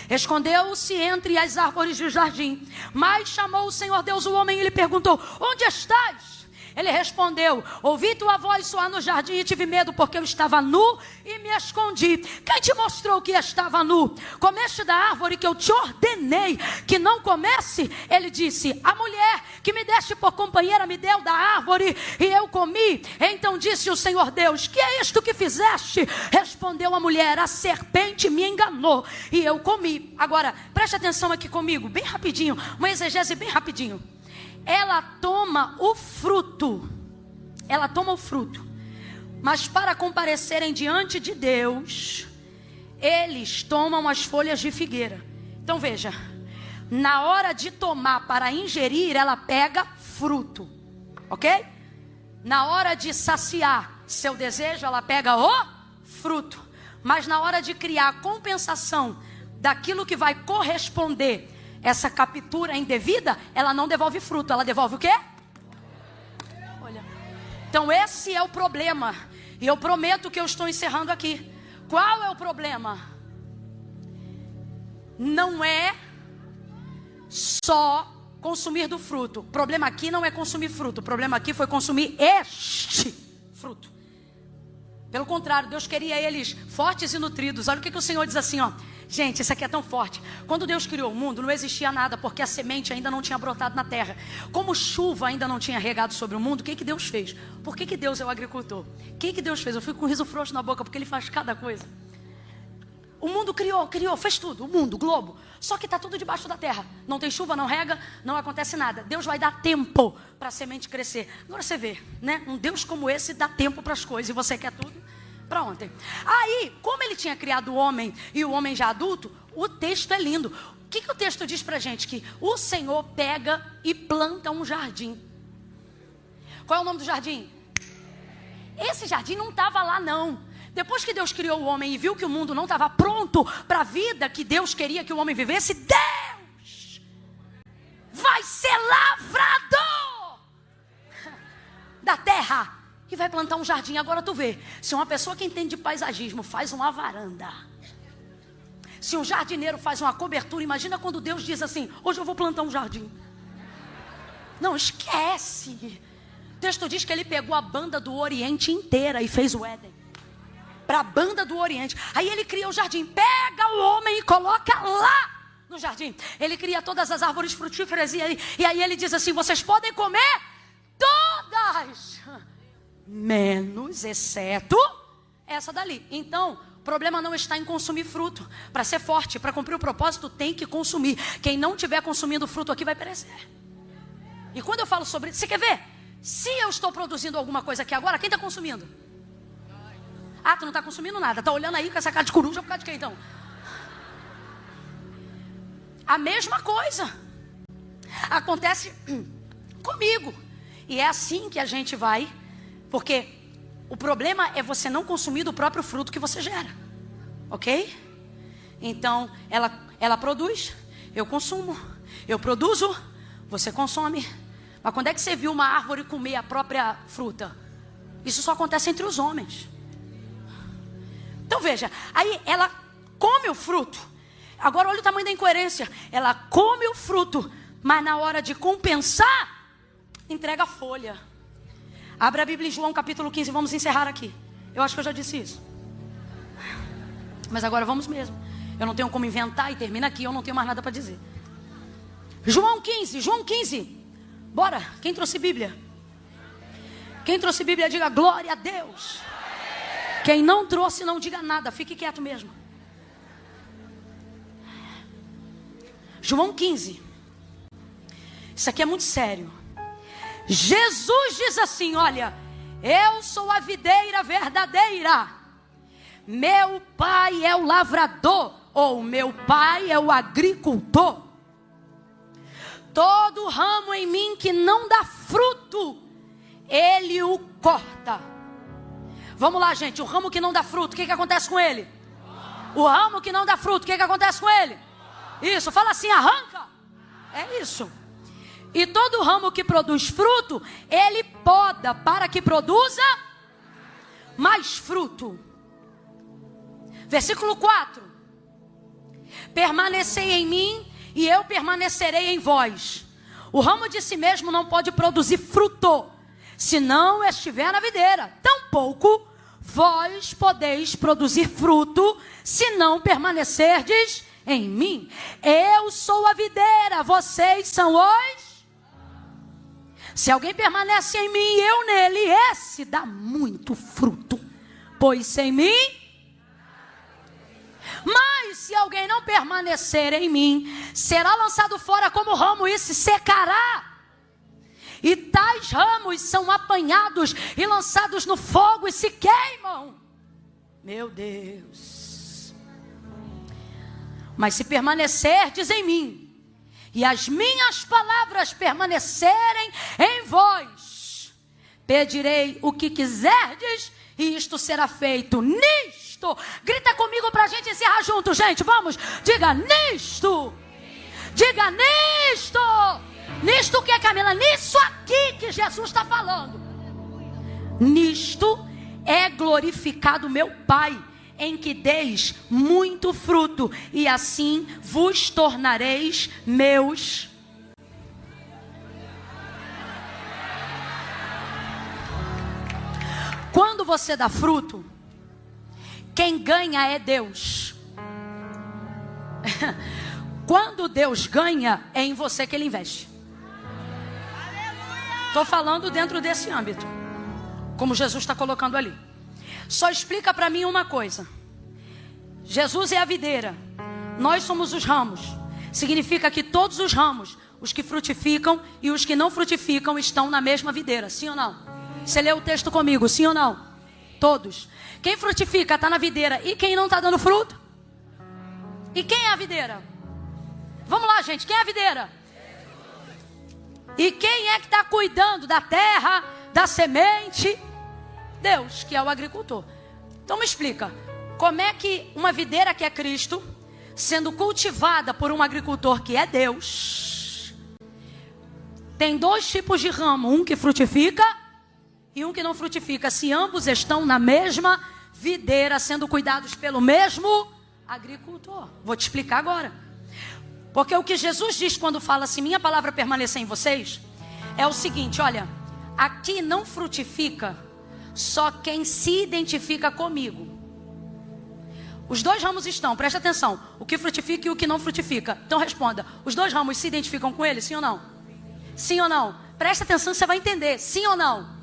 Escondeu-se entre as árvores do jardim. Mas chamou o Senhor Deus o homem e lhe perguntou: onde estás? Ele respondeu: ouvi tua voz soar no jardim e tive medo, porque eu estava nu e me escondi. Quem te mostrou que estava nu? Comeste da árvore que eu te ordenei que não comesse? Ele disse: a mulher que me deste por companheira me deu da árvore e eu comi. Então disse o Senhor Deus: que é isto que fizeste? Respondeu a mulher: a serpente me enganou e eu comi. Agora, preste atenção aqui comigo, bem rapidinho, uma exegese bem rapidinho. Ela toma o fruto. Ela toma o fruto. Mas para comparecerem diante de Deus, eles tomam as folhas de figueira. Então veja, na hora de tomar para ingerir, ela pega fruto. Ok? Na hora de saciar seu desejo, ela pega o fruto. Mas na hora de criar a compensação daquilo que vai corresponder essa captura indevida, ela não devolve fruto, ela devolve o quê? Olha. Então esse é o problema. E eu prometo que eu estou encerrando aqui. Qual é o problema? Não é só consumir do fruto. O problema aqui não é consumir fruto. O problema aqui foi consumir este fruto. Pelo contrário, Deus queria eles fortes e nutridos. Olha o que o Senhor diz assim, ó. Gente, isso aqui é tão forte. Quando Deus criou o mundo, não existia nada, porque a semente ainda não tinha brotado na terra. Como chuva ainda não tinha regado sobre o mundo, o que Deus fez? Por que Deus é o agricultor? O que Deus fez? Eu fico com um riso frouxo na boca, porque Ele faz cada coisa. O mundo criou, fez tudo. O mundo, o globo. Só que está tudo debaixo da terra. Não tem chuva, não rega, não acontece nada. Deus vai dar tempo para a semente crescer. Agora você vê, né? Um Deus como esse dá tempo para as coisas. E você quer tudo para ontem. Aí, como Ele tinha criado o homem e o homem já adulto, o texto é lindo. O que o texto diz para a gente? Que o Senhor pega e planta um jardim. Qual é o nome do jardim? Esse jardim não estava lá não. Depois que Deus criou o homem e viu que o mundo não estava pronto para a vida que Deus queria que o homem vivesse, Deus vai ser lavrador da terra e vai plantar um jardim. Agora tu vê, se uma pessoa que entende de paisagismo faz uma varanda, se um jardineiro faz uma cobertura, imagina quando Deus diz assim: hoje eu vou plantar um jardim. Não, esquece. O texto diz que Ele pegou a banda do Oriente inteira e fez o Éden para a banda do Oriente. Aí Ele cria o jardim, pega o homem e coloca lá no jardim. Ele cria todas as árvores frutíferas e aí Ele diz assim: vocês podem comer menos, exceto essa dali. Então, o problema não está em consumir fruto. Para ser forte, para cumprir o propósito, tem que consumir. Quem não estiver consumindo fruto aqui vai perecer. E quando eu falo sobre isso, você quer ver? Se eu estou produzindo alguma coisa aqui agora, quem está consumindo? Ah, tu não está consumindo nada. Está olhando aí com essa cara de coruja por causa de quem então? A mesma coisa acontece comigo. E é assim que a gente vai. Porque o problema é você não consumir do próprio fruto que você gera. Ok? Então, ela produz, eu consumo. Eu produzo, você consome. Mas quando é que você viu uma árvore comer a própria fruta? Isso só acontece entre os homens. Então veja, aí ela come o fruto. Agora olha o tamanho da incoerência. Ela come o fruto, mas na hora de compensar, entrega a folha. Abra a Bíblia em João capítulo 15, vamos encerrar aqui. Eu acho que eu já disse isso. Mas agora vamos mesmo. Eu não tenho como inventar e termina aqui, eu não tenho mais nada para dizer. João 15. Bora, quem trouxe Bíblia? Quem trouxe Bíblia, diga glória a Deus. Quem não trouxe, não diga nada, fique quieto mesmo. João 15. Isso aqui é muito sério. Jesus diz assim, olha, eu sou a videira verdadeira, meu pai é o lavrador, ou meu pai é o agricultor. Todo ramo em mim que não dá fruto, ele o corta. Vamos lá, gente, o ramo que não dá fruto, o que acontece com ele? O ramo que não dá fruto, o que acontece com ele? Isso, fala assim, arranca. É isso. E todo ramo que produz fruto, ele poda para que produza mais fruto. Versículo 4. Permanecei em mim e eu permanecerei em vós. O ramo de si mesmo não pode produzir fruto, se não estiver na videira. Tampouco vós podeis produzir fruto, se não permanecerdes em mim. Eu sou a videira, vocês são os... Se alguém permanece em mim e eu nele, esse dá muito fruto. Pois sem mim... Mas se alguém não permanecer em mim, será lançado fora como ramo e se secará. E tais ramos são apanhados e lançados no fogo e se queimam. Meu Deus. Mas se permanecerdes em mim, e as minhas palavras permanecerem em vós, pedirei o que quiserdes, e isto será feito. Nisto, grita comigo para a gente encerrar junto, gente, vamos, diga nisto, diga nisto, nisto o que, Camila? Nisso aqui que Jesus está falando. Nisto é glorificado meu Pai, em que deis muito fruto, e assim vos tornareis meus. Quando você dá fruto, quem ganha é Deus. Quando Deus ganha, é em você que Ele investe. Estou falando dentro desse âmbito, como Jesus está colocando ali. Só explica para mim uma coisa. Jesus é a videira, nós somos os ramos. Significa que todos os ramos, os que frutificam e os que não frutificam, estão na mesma videira, sim ou não? Você leu o texto comigo, sim ou não? Todos. Quem frutifica está na videira, e quem não está dando fruto? E quem é a videira? Vamos lá, gente, quem é a videira? E quem é que está cuidando da terra, da semente? Deus, que é o agricultor. Então me explica, como é que uma videira que é Cristo, sendo cultivada por um agricultor que é Deus, tem dois tipos de ramo, um que frutifica e um que não frutifica, se ambos estão na mesma videira, sendo cuidados pelo mesmo agricultor? Vou te explicar agora. Porque o que Jesus diz quando fala assim, minha palavra permanecer em vocês, é o seguinte, olha, aqui não frutifica só quem se identifica comigo. Os dois ramos estão, presta atenção, o que frutifica e o que não frutifica. Então responda, os dois ramos se identificam com ele, sim ou não? Sim ou não? Presta atenção, você vai entender, sim ou não?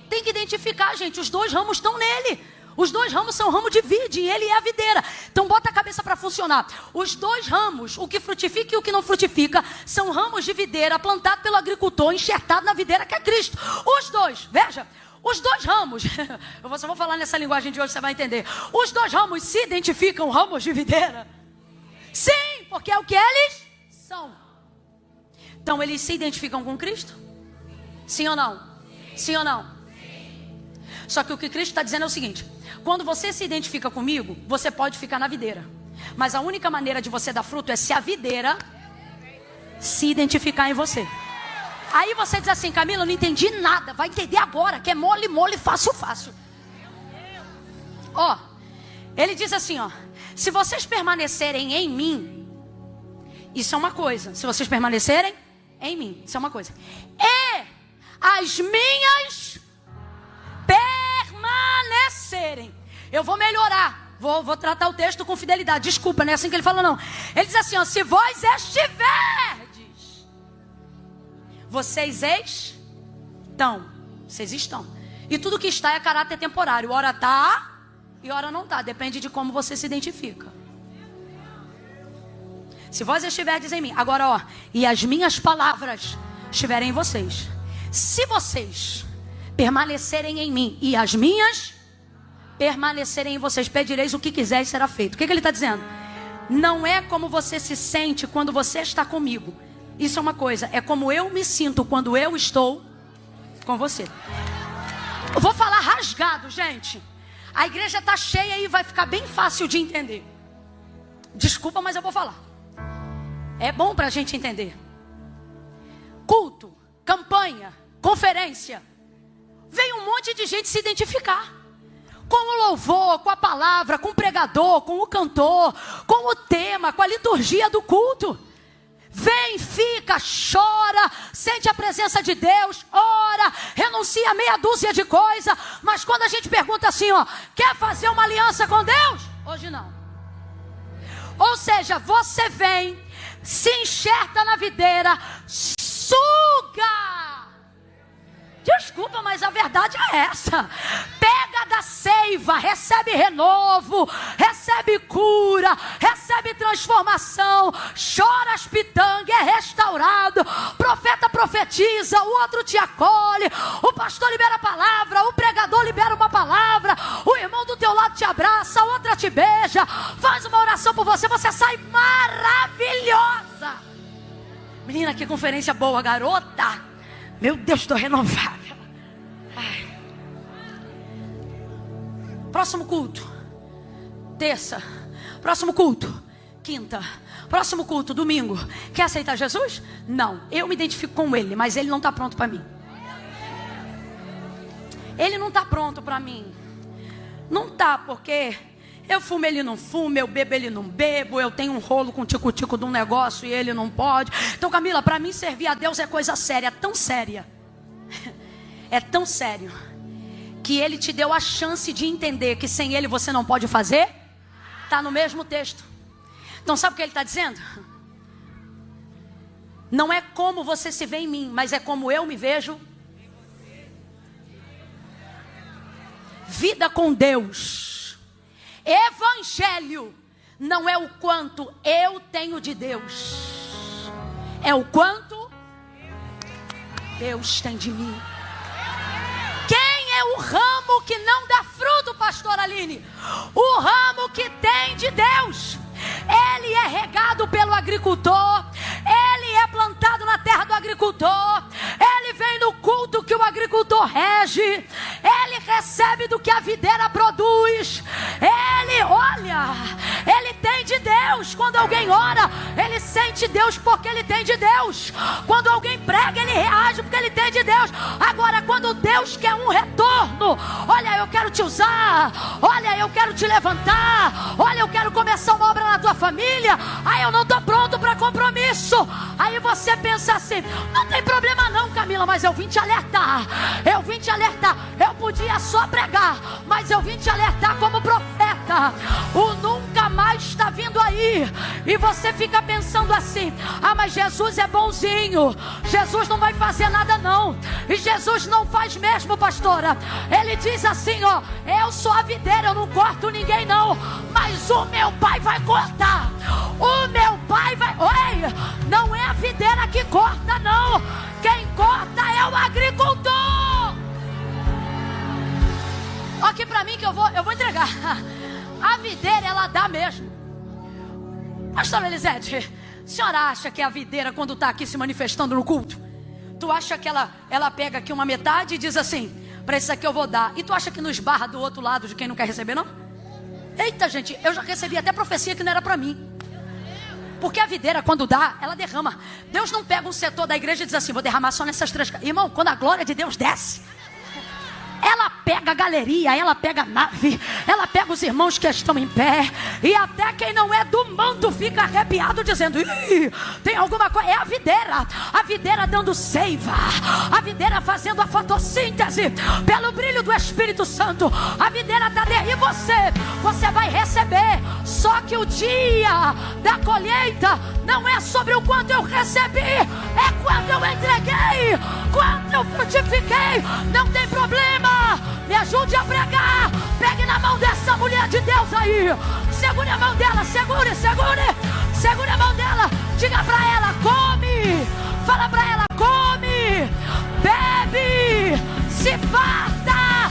tem que identificar, gente. Os 2 ramos estão nele. Os 2 ramos são ramo de vide e ele é a videira. Então bota a cabeça para funcionar. Os 2 ramos, o que frutifica e o que não frutifica, são ramos de videira plantado pelo agricultor, enxertado na videira que é Cristo. Os 2, veja, os 2 ramos, eu só vou falar nessa linguagem de hoje, você vai entender. Os 2 ramos se identificam ramos de videira? Sim, porque é o que eles são. Então eles se identificam com Cristo? Sim ou não? Sim ou não? Só que o que Cristo está dizendo é o seguinte: quando você se identifica comigo, você pode ficar na videira. Mas a única maneira de você dar fruto é se a videira se identificar em você. Aí você diz assim: Camila, eu não entendi nada. Vai entender agora, que é mole, mole, fácil, fácil. Ó, ele diz assim, ó: se vocês permanecerem em mim, isso é uma coisa. Se vocês permanecerem em mim, isso é uma coisa. E as minhas permanecerem. Eu vou melhorar. Vou tratar o texto com fidelidade. Desculpa, não é assim que ele fala, não. Ele diz assim, ó: se vós estiverdes, vocês estão. Vocês estão. E tudo que está é caráter temporário. Ora está e ora não está. Depende de como você se identifica. Se vós estiverdes em mim. Agora, ó: e as minhas palavras estiverem em vocês. Se vocês permanecerem em mim e as minhas permanecerem em vocês, pedireis o que quiseres, será feito. O que ele está dizendo? Não é como você se sente quando você está comigo. Isso é uma coisa. É como eu me sinto quando eu estou com você. Eu vou falar rasgado, gente. A igreja está cheia e vai ficar bem fácil de entender. Desculpa, mas eu vou falar. É bom para a gente entender. Culto, campanha, conferência. Vem um monte de gente se identificar com o louvor, com a palavra, com o pregador, com o cantor, com o tema, com a liturgia do culto. Vem, fica, chora, sente a presença de Deus, ora, renuncia a meia dúzia de coisas. Mas quando a gente pergunta assim, ó: quer fazer uma aliança com Deus? Hoje não. Ou seja, você vem, se enxerta na videira, suga. Desculpa, mas a verdade é essa. Pega da seiva, recebe renovo, recebe cura, recebe transformação, chora as pitangas, é restaurado. Profeta profetiza, o outro te acolhe, o pastor libera a palavra, o pregador libera uma palavra, o irmão do teu lado te abraça, a outra te beija, faz uma oração por você, você sai maravilhosa. Menina, que conferência boa, garota. Meu Deus, estou renovada. Ai. Próximo culto, terça. Próximo culto, quinta. Próximo culto, domingo. Quer aceitar Jesus? Não, eu me identifico com Ele, mas Ele não está pronto para mim. Ele não está pronto para mim. Não está, porque eu fumo, ele não fuma, eu bebo, ele não bebo, eu tenho um rolo com tico-tico de um negócio e ele não pode. Então, Camila, para mim servir a Deus é coisa séria, tão séria. É tão sério que Ele te deu a chance de entender que sem Ele você não pode fazer. Está no mesmo texto. Então sabe o que Ele está dizendo? Não é como você se vê em mim, mas é como eu me vejo. Vida com Deus. Evangelho não é o quanto eu tenho de Deus, é o quanto Deus tem de mim. Quem é o ramo que não dá fruto, pastor Aline? O ramo que tem de Deus. Ele é regado pelo agricultor, ele é plantado na terra do agricultor, ele vem no culto que o agricultor rege, ele recebe do que a videira produz, ele olha, ele tem de Deus. Quando alguém ora, ele sente Deus porque ele tem de Deus. Quando alguém prega, ele reage porque ele tem de Deus. Agora, quando Deus quer um retorno, olha, eu quero te usar, olha, eu quero te levantar, olha, eu quero começar uma obra na tua família, aí eu não estou pronto para compromisso. Aí você pensa assim: não tem problema não, Camila, mas eu vim te alertar. Eu vim te alertar. Eu podia só pregar, mas eu vim te alertar como profeta. O nunca mais está vindo aí e você fica pensando assim: ah, mas Jesus é bonzinho, Jesus não vai fazer nada não. E Jesus não faz mesmo, pastora. Ele diz assim, ó: eu sou a videira, eu não corto ninguém não, mas o meu pai vai cortar. O meu pai vai... Oi, não é a videira que corta não, quem corta é o agricultor. Olha aqui pra mim que eu vou entregar. A videira, ela dá mesmo. Pastora Elisete, a senhora acha que a videira, quando está aqui se manifestando no culto, tu acha que ela pega aqui uma metade e diz assim: para isso aqui eu vou dar, e tu acha que não esbarra do outro lado de quem não quer receber não? Eita gente, eu já recebi até profecia que não era para mim. Porque a videira, quando dá, ela derrama. Deus não pega um setor da igreja e diz assim: vou derramar só nessas 3. Irmão, quando a glória de Deus desce, ela pega a galeria, ela pega a nave, ela pega os irmãos que estão em pé, e até quem não é do manto fica arrepiado dizendo: ih, tem alguma coisa. É a videira dando seiva, a videira fazendo a fotossíntese pelo brilho do Espírito Santo. A videira está dentro, e você vai receber. Só que o dia da colheita não é sobre o quanto eu recebi, é quando eu entreguei, quando eu frutifiquei. Não tem problema. Me ajude a pregar. Pegue na mão dessa mulher de Deus aí. Segure a mão dela, segure. Segure a mão dela. Diga pra ela: come. Fala pra ela: come. Bebe. Se farta.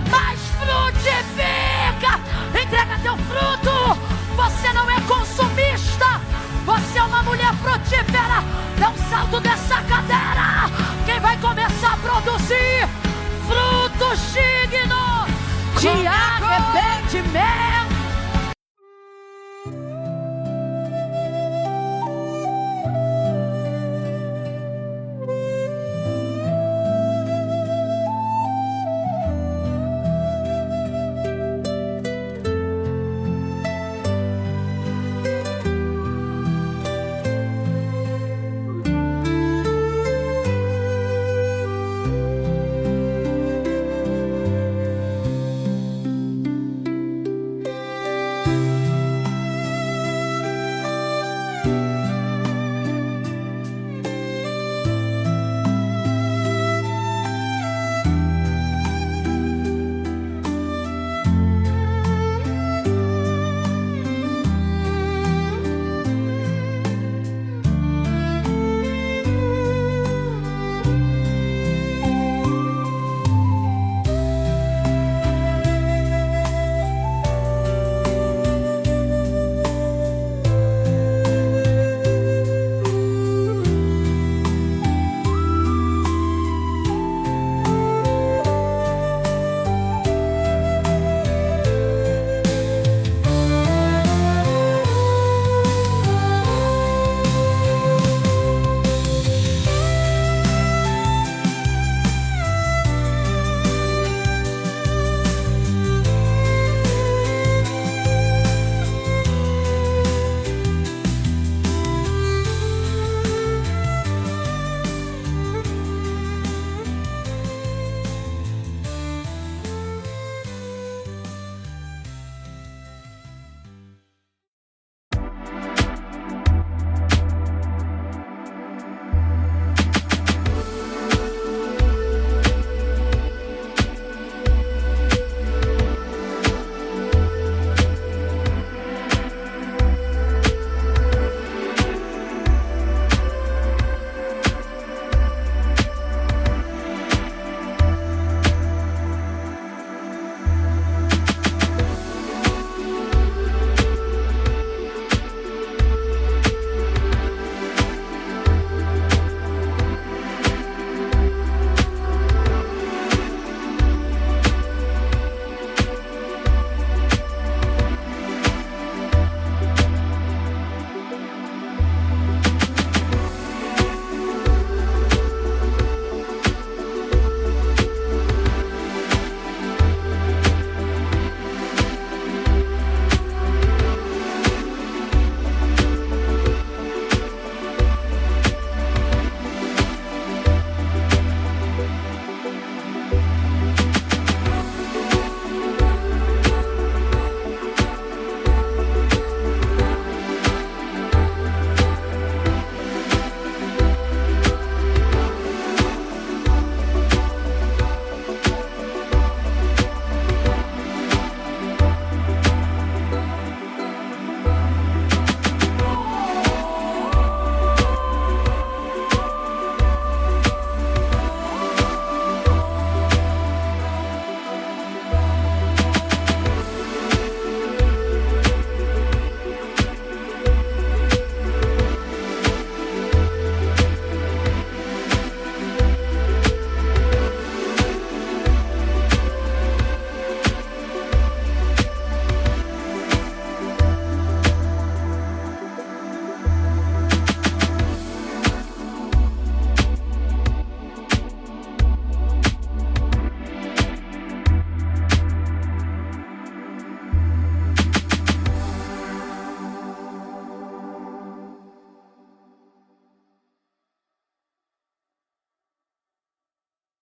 Mas frutifica. Entrega teu fruto. Você não é consumista. Você é uma mulher frutífera. Dá um salto dessa cadeira. Quem vai começar a produzir frutos dignos de arrependimento.